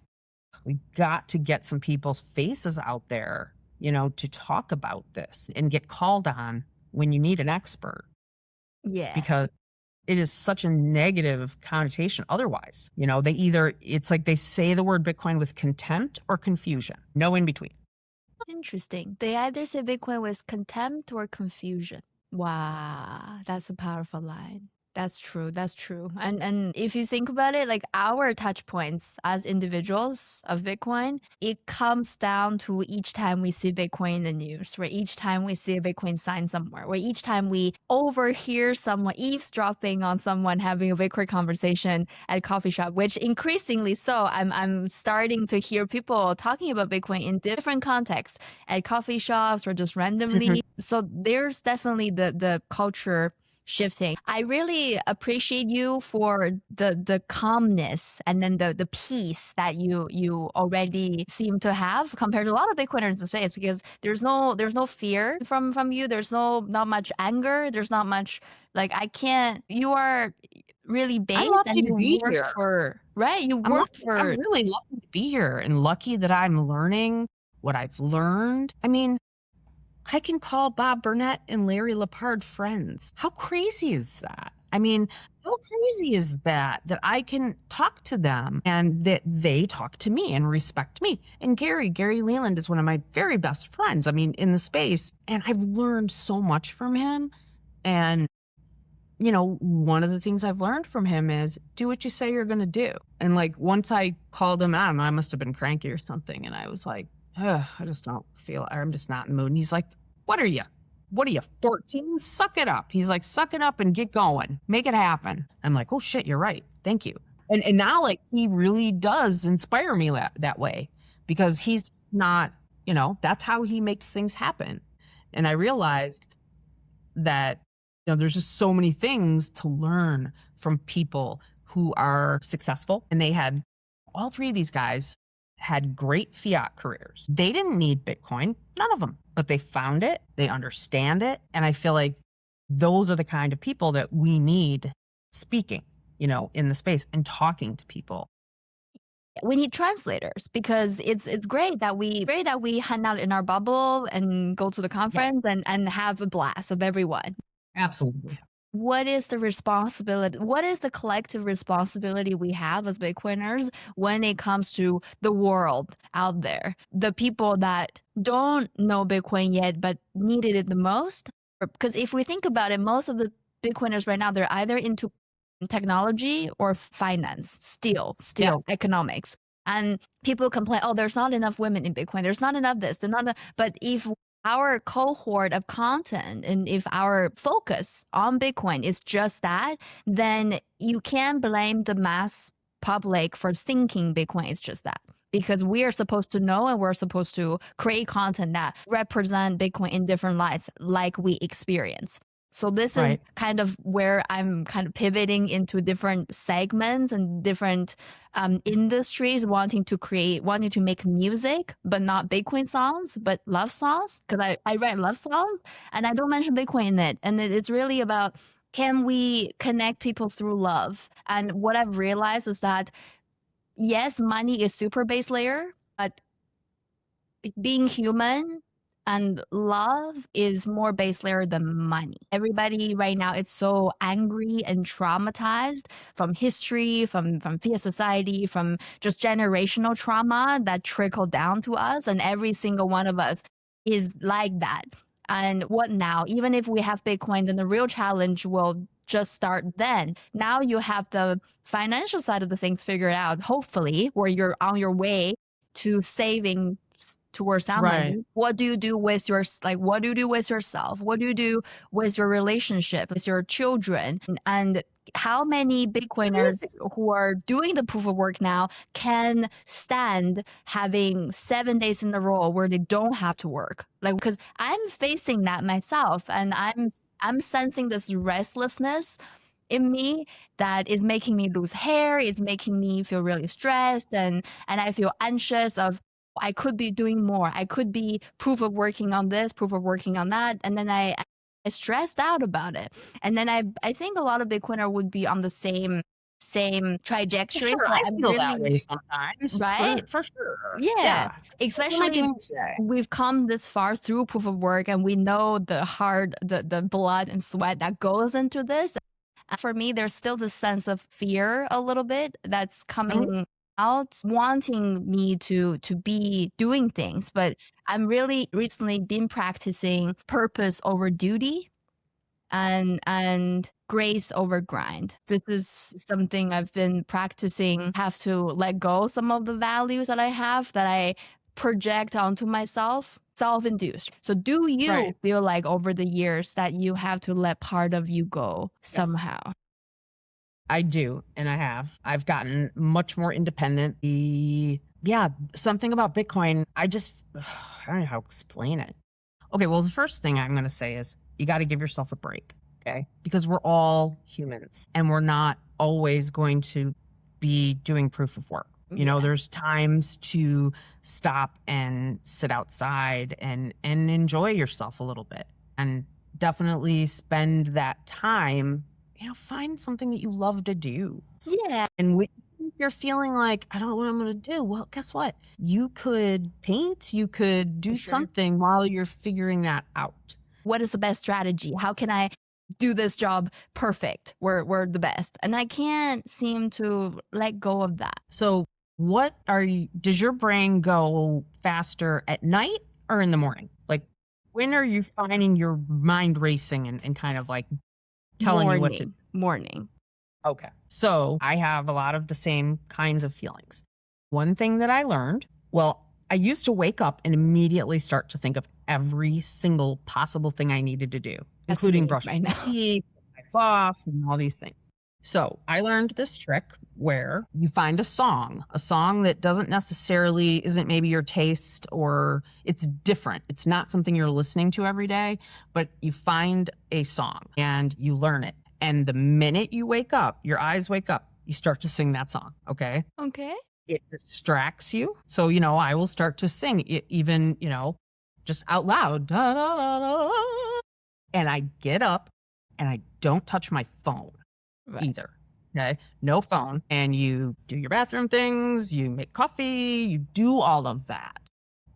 we got to get some people's faces out there, to talk about this and get called on when you need an expert, Yeah. because it is such a negative connotation otherwise. You know, it's like they say the word Bitcoin with contempt or confusion, no in between. Interesting. They either say Bitcoin with contempt or confusion. Wow, that's a powerful line. That's true. That's true. And if you think about it, like our touch points as individuals of Bitcoin, it comes down to each time we see Bitcoin in the news, where each time we see a Bitcoin sign somewhere, where each time we overhear someone eavesdropping on someone having a Bitcoin conversation at a coffee shop, which increasingly so, I'm starting to hear people talking about Bitcoin in different contexts at coffee shops or just randomly. So there's definitely the culture shifting. I really appreciate you for the calmness and then the peace that you already seem to have compared to a lot of Bitcoiners in the space, because there's no fear from you. There's not much anger. There's not much like you are really I'm based lucky and to you be work here. for right. You worked for I'm really lucky to be here and lucky that I'm learning what I've learned. I mean, I can call Bob Burnett and Larry Lepard friends. How crazy is that? I mean, how crazy is that I can talk to them and that they talk to me and respect me? And Gary Leland is one of my very best friends, I mean, in the space. And I've learned so much from him. And, you know, one of the things I've learned from him is do what you say you're going to do. And like once I called him, I don't know, I must have been cranky or something. And I was like, I just don't feel, I'm just not in the mood. And he's like, what are you, 14? Suck it up. He's like, suck it up and get going. Make it happen. I'm like, oh shit, you're right. Thank you. And now like he really does inspire me that way, because he's not, you know, that's how he makes things happen. And I realized that, you know, there's just so many things to learn from people who are successful. And they had, all three of these guys had great fiat careers. They didn't need Bitcoin, none of them, but they found it, they understand it. And I feel like those are the kind of people that we need speaking, you know, in the space and talking to people. We need translators, because it's great that we hang out in our bubble and go to the conference and have a blast of everyone. Absolutely. What is the responsibility? What is the collective responsibility we have as Bitcoiners when it comes to the world out there? The people that don't know Bitcoin yet but needed it the most? Because if we think about it, most of the Bitcoiners right now, they're either into technology or finance, still economics. And people complain, oh, there's not enough women in Bitcoin. There's not enough this. But if our cohort of content and if our focus on Bitcoin is just that, then you can't blame the mass public for thinking Bitcoin is just that. Because we are supposed to know and we're supposed to create content that represent Bitcoin in different lights like we experience. So this is kind of where I'm kind of pivoting into different segments and different industries, wanting to make music, but not Bitcoin songs, but love songs. Because I write love songs and I don't mention Bitcoin in it. And it's really about, can we connect people through love? And what I've realized is that, yes, money is super base layer, but being human and love is more base layer than money. Everybody right now is so angry and traumatized from history, from fiat society, from just generational trauma that trickled down to us. And every single one of us is like that. And what now? Even if we have Bitcoin, then the real challenge will just start then. Now you have the financial side of the things figured out, hopefully, where you're on your way to saving towards that money. What do you do with what do you do with yourself? What do you do with your relationship, with your children? And how many Bitcoiners who are doing the proof of work now can stand having 7 days in a row where they don't have to work? Like, because I'm facing that myself, and I'm sensing this restlessness in me that is making me lose hair, is making me feel really stressed, and I feel anxious of, I could be doing more. I could be proof of working on this, proof of working on that. And then I stressed out about it. And then I think a lot of Bitcoiner would be on the same same For trajectory. sure. So I I'm feel that really, way sometimes. right? For sure. Yeah. Yeah. What am I Especially doing today? we've come this far through proof of work and we know the blood and sweat that goes into this. For me, there's still this sense of fear a little bit that's coming out, wanting me to be doing things. But I'm really recently been practicing purpose over duty and grace over grind. This is something I've been practicing. Have to let go some of the values that I have that I project onto myself, self-induced. So do you Right. feel like over the years that you have to let part of you go Yes. somehow? I do, and I have. I've gotten much more independent. Something about Bitcoin, I don't know how to explain it. Okay, well, the first thing I'm going to say is you got to give yourself a break, okay? Because we're all humans and we're not always going to be doing proof of work. You know, there's times to stop and sit outside and enjoy yourself a little bit, and definitely spend that time, find something that you love to do. Yeah. And when you're feeling like, I don't know what I'm going to do, well, guess what? You could paint, you could do something while you're figuring that out. What is the best strategy? How can I do this job perfect? We're the best. And I can't seem to let go of that. So does your brain go faster at night or in the morning? Like, when are you finding your mind racing and kind of like telling you what to do? Morning. Okay. So I have a lot of the same kinds of feelings. One thing that I learned, I used to wake up and immediately start to think of every single possible thing I needed to do, including brushing my teeth, my floss, and all these things. So I learned this trick where you find a song that isn't maybe your taste, or it's different. It's not something you're listening to every day, but you find a song and you learn it. And the minute you wake up, your eyes wake up, you start to sing that song, okay? Okay. It distracts you. So, I will start to sing it even, just out loud. Da, da, da, da. And I get up and I don't touch my phone either. Okay. No phone. And you do your bathroom things, you make coffee, you do all of that.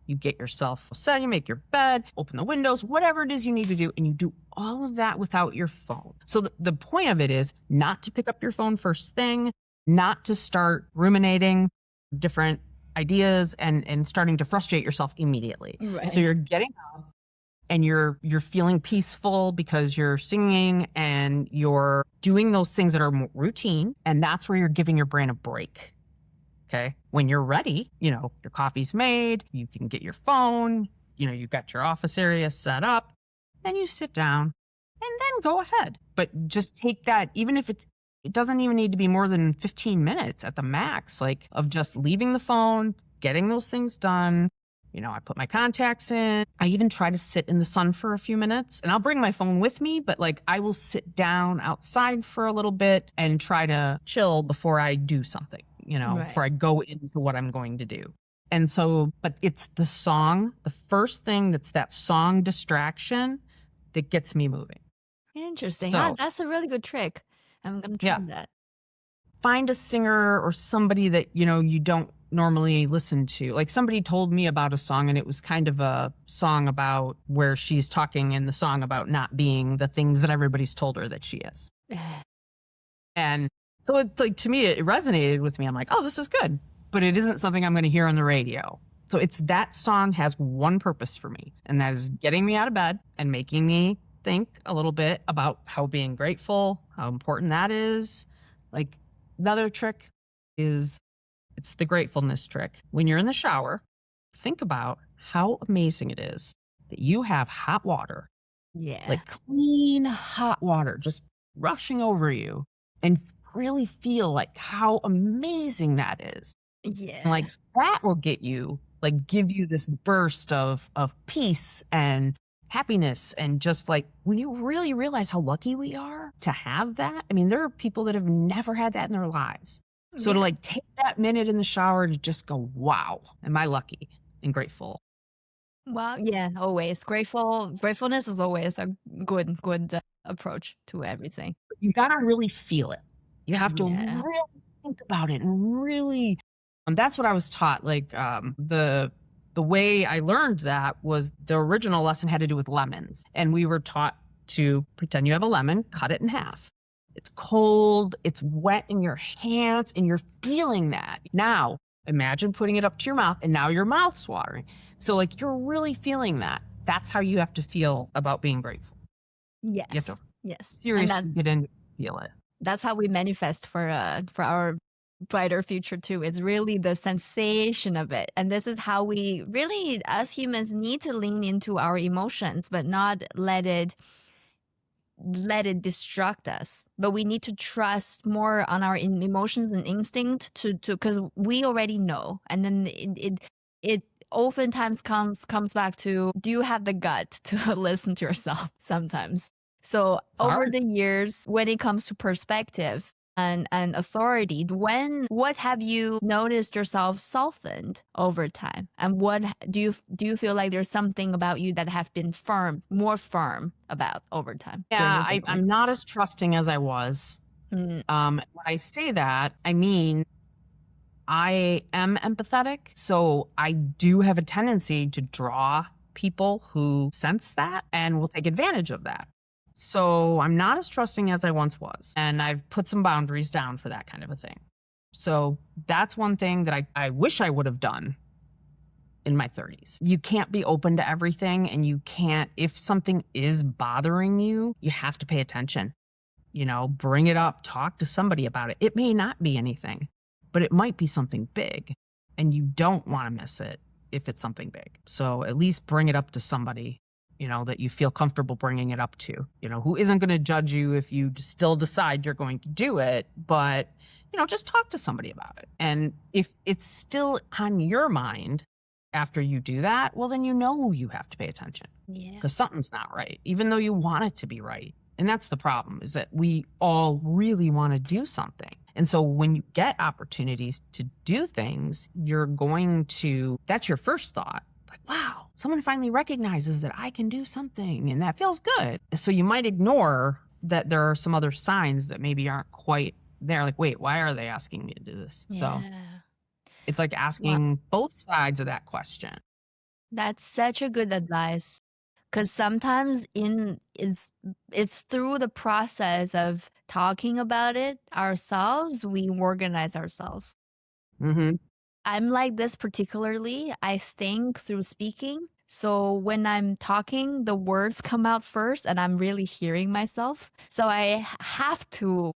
You get yourself set, you make your bed, open the windows, whatever it is you need to do. And you do all of that without your phone. So the point of it is not to pick up your phone first thing, not to start ruminating different ideas and starting to frustrate yourself immediately. Right. So you're getting up and you're feeling peaceful because you're singing and you're doing those things that are more routine. And that's where you're giving your brain a break. Okay. When you're ready, your coffee's made, you can get your phone, you've got your office area set up, and you sit down and then go ahead. But just take that, even if it doesn't even need to be more than 15 minutes at the max, like of just leaving the phone, getting those things done. I put my contacts in. I even try to sit in the sun for a few minutes, and I'll bring my phone with me, but I will sit down outside for a little bit and try to chill before I do something. Before I go into what I'm going to do. And so, but it's the song, the first thing that's that song distraction that gets me moving. Interesting. So, That's a really good trick. I'm going to try that. Find a singer or somebody that, you don't normally listen to. Like, somebody told me about a song, and it was kind of a song about where she's talking in the song about not being the things that everybody's told her that she is. And so it's like, to me, it resonated with me. I'm like, oh, this is good, but it isn't something I'm going to hear on the radio. So that song has one purpose for me, and that is getting me out of bed and making me think a little bit about how being grateful, how important that is. Like, another trick is, it's the gratefulness trick. When you're in the shower, think about how amazing it is that you have hot water. Yeah. Like clean hot water just rushing over you, and really feel like how amazing that is. Yeah. And that will give you this burst of peace and happiness. And just when you really realize how lucky we are to have that. I mean, there are people that have never had that in their lives. So to take that minute in the shower to just go, wow, am I lucky and grateful? Well, yeah, always gratefulness is always a good approach to everything. You got to really feel it. You have to Yeah. really think about it and really, that's what I was taught. Like, the way I learned that was the original lesson had to do with lemons. And we were taught to pretend you have a lemon, cut it in half. It's cold, it's wet in your hands, and you're feeling that. Now, imagine putting it up to your mouth, and now your mouth's watering. So, like, you're really feeling that. That's how you have to feel about being grateful. You have Yes. to Yes. And seriously get in, feel it. that's how we manifest for our brighter future too. It's really the sensation of it. And this is how we really, as humans, need to lean into our emotions, but not let it distract us. But we need to trust more on our emotions and instinct to because we already know. And then it oftentimes comes back to, do you have the gut to listen to yourself sometimes? So over the years, when it comes to perspective and authority, what have you noticed yourself softened over time? And what do you feel like there's something about you that have been more firm about over time? Yeah, I'm not as trusting as I was. When I say that, I mean, I am empathetic. So I do have a tendency to draw people who sense that and will take advantage of that. So I'm not as trusting as I once was. And I've put some boundaries down for that kind of a thing. So that's one thing that I wish I would have done in my 30s. You can't be open to everything, and you can't, if something is bothering you, you have to pay attention. You know, bring it up, talk to somebody about it. It may not be anything, but it might be something big, and you don't want to miss it if it's something big. So at least bring it up to somebody, you know, that you feel comfortable bringing it up to, you know, who isn't going to judge you if you still decide you're going to do it, but, you know, just talk to somebody about it. And if it's still on your mind after you do that, well, then you know you have to pay attention. Yeah. Because something's not right, even though you want it to be right. And that's the problem, is that we all really want to do something. And so when you get opportunities to do things, that's your first thought. Like, wow, someone finally recognizes that I can do something, and that feels good. So you might ignore that there are some other signs that maybe aren't quite there. Like, wait, why are they asking me to do this? Yeah. So it's like asking both sides of that question. That's such a good advice. Because sometimes it's through the process of talking about it ourselves, we organize ourselves. Mm-hmm. I'm like this particularly, I think, through speaking. So when I'm talking, the words come out first, and I'm really hearing myself. So I have to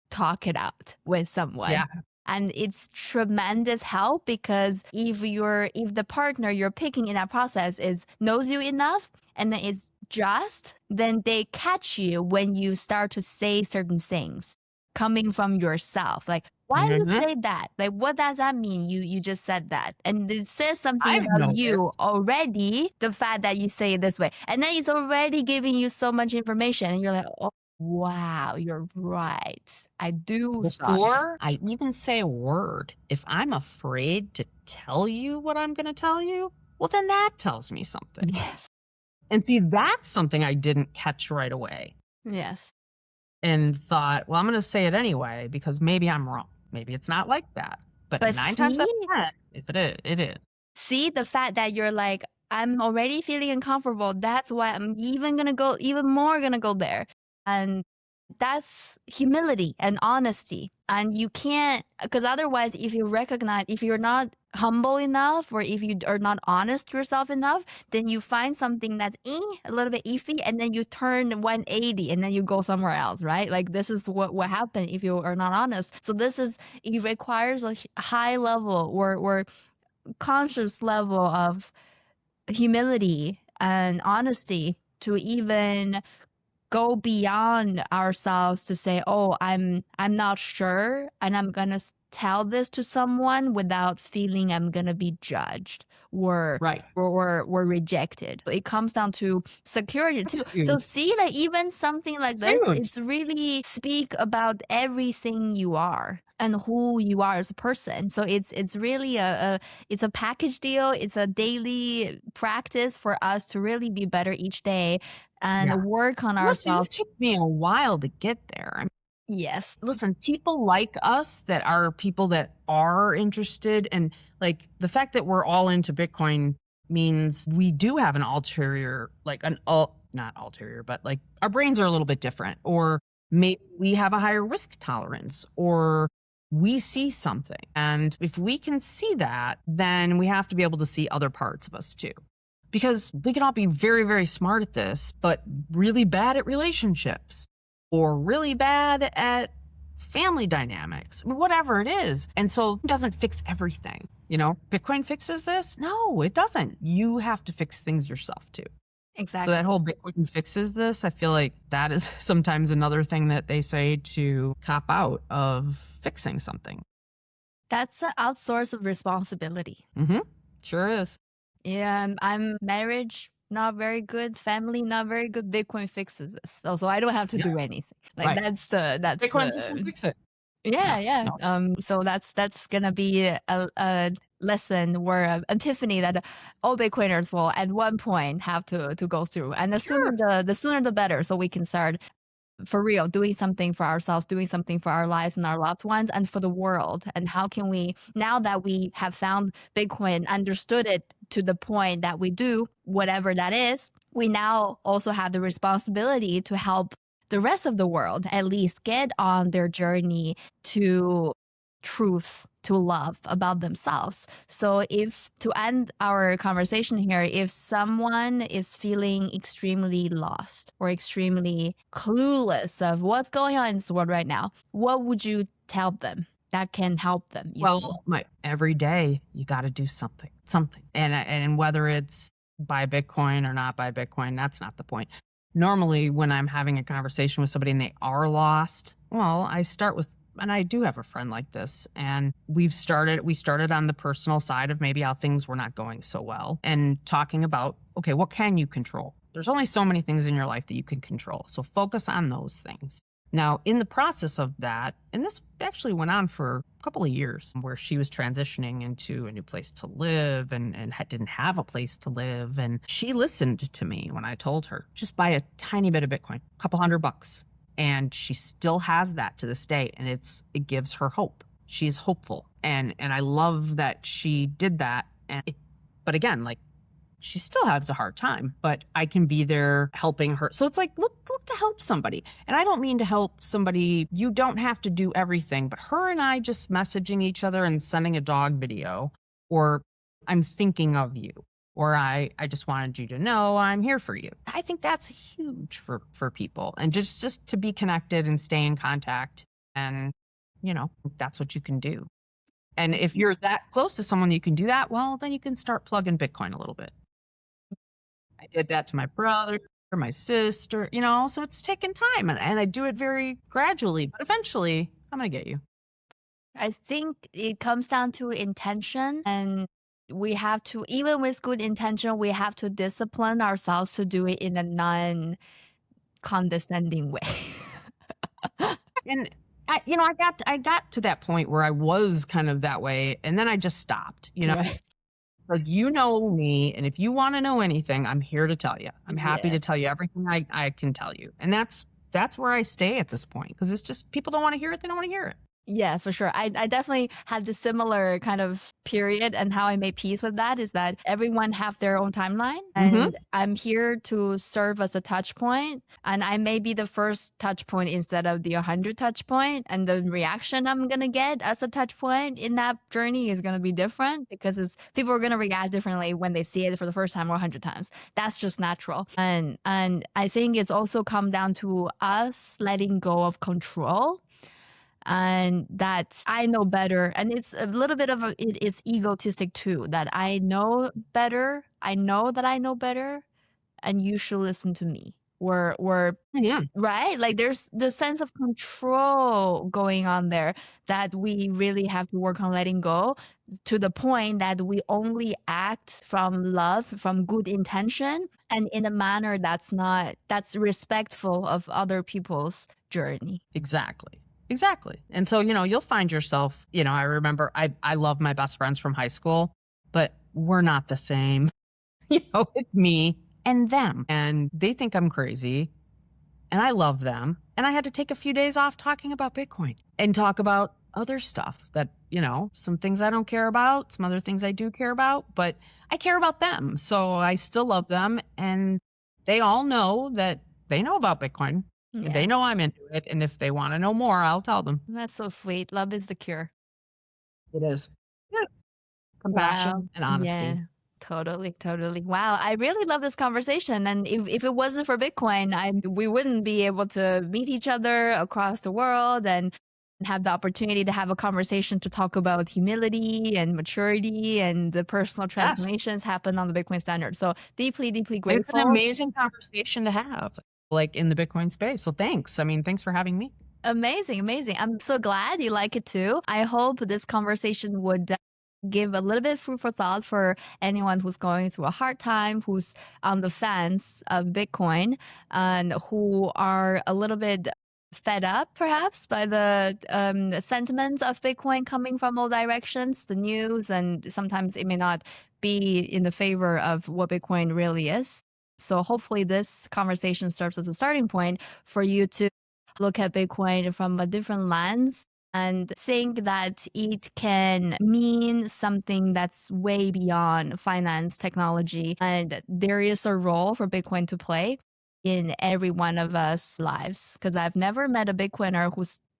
talk it out with someone. Yeah. And it's tremendous help, because if the partner you're picking in that process knows you enough and then is just, then they catch you when you start to say certain things coming from yourself. Like, why do you say that? Like, what does that mean? You just said that. And it says something about you already, the fact that you say it this way. And then it's already giving you so much information. And you're like, oh, wow, you're right. I do. Before I even say a word, if I'm afraid to tell you what I'm going to tell you, well, then that tells me something. Yes. And see, that's something I didn't catch right away. Yes. And thought, well, I'm going to say it anyway, because maybe I'm wrong. Maybe it's not like that. But 9 times out of 10, if it is. See, the fact that you're like, I'm already feeling uncomfortable. That's why I'm even more going to go there. And that's humility and honesty. And you can't, because otherwise, if you're not humble enough, or if you are not honest to yourself enough, then you find something that's a little bit iffy, and then you turn 180 and then you go somewhere else, right? Like, this is what happened if you are not honest. So it requires a high level or conscious level of humility and honesty to even go beyond ourselves to say, oh, I'm not sure, and I'm gonna tell this to someone without feeling I'm gonna be judged or rejected. It comes down to security too. So see, like, even something like this, it's really speak about everything you are and who you are as a person. So it's really it's a package deal. It's a daily practice for us to really be better each day and work on ourselves. It took me a while to get there. Yes. Listen, people like us that are people that are interested, and like the fact that we're all into Bitcoin means we do have an ulterior, like not ulterior, but like our brains are a little bit different, or maybe we have a higher risk tolerance, or we see something. And if we can see that, then we have to be able to see other parts of us too. Because we can all be very, very smart at this, but really bad at relationships or really bad at family dynamics, whatever it is. And so it doesn't fix everything. Bitcoin fixes this? No, it doesn't. You have to fix things yourself too. Exactly. So that whole Bitcoin fixes this, I feel like that is sometimes another thing that they say to cop out of fixing something. That's an outsource of responsibility. Mm-hmm. Sure is. Yeah, I'm marriage not very good, family not very good. Bitcoin fixes this, so I don't have to do anything. Like Right. that's Bitcoin's just gonna fix it. yeah. No. So that's gonna be a lesson or an epiphany that all Bitcoiners will at one point have to go through, and the sooner the better, so we can start for real doing something for ourselves, doing something for our lives and our loved ones and for the world. And how can we, now that we have found Bitcoin, understood it to the point that we do whatever that is, we now also have the responsibility to help the rest of the world at least get on their journey to truth, to love about themselves. So if, to end our conversation here, if someone is feeling extremely lost or extremely clueless of what's going on in this world right now, what would you tell them that can help them? Every day you got to do something. And whether it's buy Bitcoin or not buy Bitcoin, that's not the point. Normally when I'm having a conversation with somebody and they are lost, well, I start with, and I do have a friend like this, and we started on the personal side of maybe how things were not going so well and talking about, okay, what can you control? There's only so many things in your life that you can control. So focus on those things. Now, in the process of that, and this actually went on for a couple of years where she was transitioning into a new place to live and didn't have a place to live. And she listened to me when I told her, just buy a tiny bit of Bitcoin, a couple $100. And she still has that to this day, and it gives her hope. She's hopeful, and I love that she did that. But again, like, she still has a hard time, but I can be there helping her. So it's like, look to help somebody. And I don't mean to help somebody. You don't have to do everything, but her and I just messaging each other and sending a dog video, or I'm thinking of you, or I just wanted you to know I'm here for you. I think that's huge for people, and just to be connected and stay in contact. And, that's what you can do. And if you're that close to someone you can do that, well, then you can start plugging Bitcoin a little bit. I did that to my brother, my sister, so it's taken time, and I do it very gradually, but eventually I'm going to get you. I think it comes down to intention, and we have to, even with good intention, we have to discipline ourselves to do it in a non-condescending way. And I got to that point where I was kind of that way, and then I just stopped, Right. Like, me, and if you want to know anything, I'm here to tell you. I'm happy to tell you everything I can tell you. And that's where I stay at this point, because it's just, people don't want to hear it, they don't want to hear it. Yeah, for sure. I definitely had the similar kind of period, and how I made peace with that is that everyone have their own timeline, and I'm here to serve as a touch point, and I may be the first touch point instead of the 100 touch point, and the reaction I'm going to get as a touch point in that journey is going to be different, because people are going to react differently when they see it for the first time or 100 times. That's just natural. And I think it's also come down to us letting go of control. And that I know better, and it's a little bit of it is egotistic too, that I know better, I know that I know better, and you should listen to me, or right, like there's the sense of control going on there that we really have to work on letting go, to the point that we only act from love, from good intention, and in a manner that's respectful of other people's journey. Exactly. And so, you'll find yourself, I remember I love my best friends from high school, but we're not the same. It's me and them. And they think I'm crazy. and I love them. And I had to take a few days off talking about Bitcoin and talk about other stuff that, some things I don't care about, some other things I do care about, but I care about them. So I still love them. And they all know that they know about Bitcoin. Yeah. They know I'm into it. And if they want to know more, I'll tell them. That's so sweet. Love is the cure. It is. Yes. Compassion Wow. and honesty. Yeah. Totally. Wow. I really love this conversation. And if it wasn't for Bitcoin, we wouldn't be able to meet each other across the world and have the opportunity to have a conversation to talk about humility and maturity and the personal transformations happen on the Bitcoin standard. So deeply grateful. It's an amazing conversation to have, like in the Bitcoin space. So thanks. Thanks for having me. Amazing. I'm so glad you like it too. I hope this conversation would give a little bit of food for thought for anyone who's going through a hard time, who's on the fence of Bitcoin, and who are a little bit fed up perhaps by the sentiments of Bitcoin coming from all directions, the news, and sometimes it may not be in the favor of what Bitcoin really is. So hopefully this conversation serves as a starting point for you to look at Bitcoin from a different lens and think that it can mean something that's way beyond finance technology. And there is a role for Bitcoin to play in every one of us lives. Because I've never met a Bitcoiner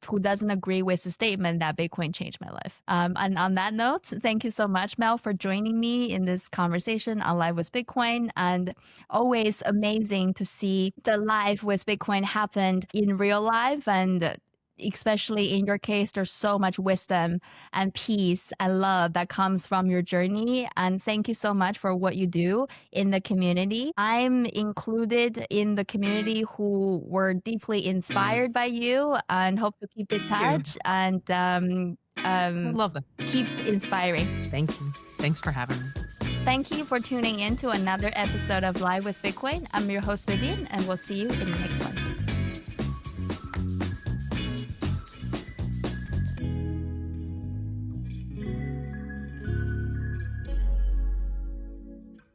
who doesn't agree with the statement that Bitcoin changed my life. And on that note, thank you so much, Mel, for joining me in this conversation on Live with Bitcoin. And always amazing to see the Live with Bitcoin happen in real life. And especially in your case, there's so much wisdom and peace and love that comes from your journey. And thank you so much for what you do in the community. I'm included in the community who were deeply inspired by you and hope to keep in touch and I love that. Keep inspiring. Thank you. Thanks for having me. Thank you for tuning in to another episode of Live with Bitcoin. I'm your host, Vivian, and we'll see you in the next one.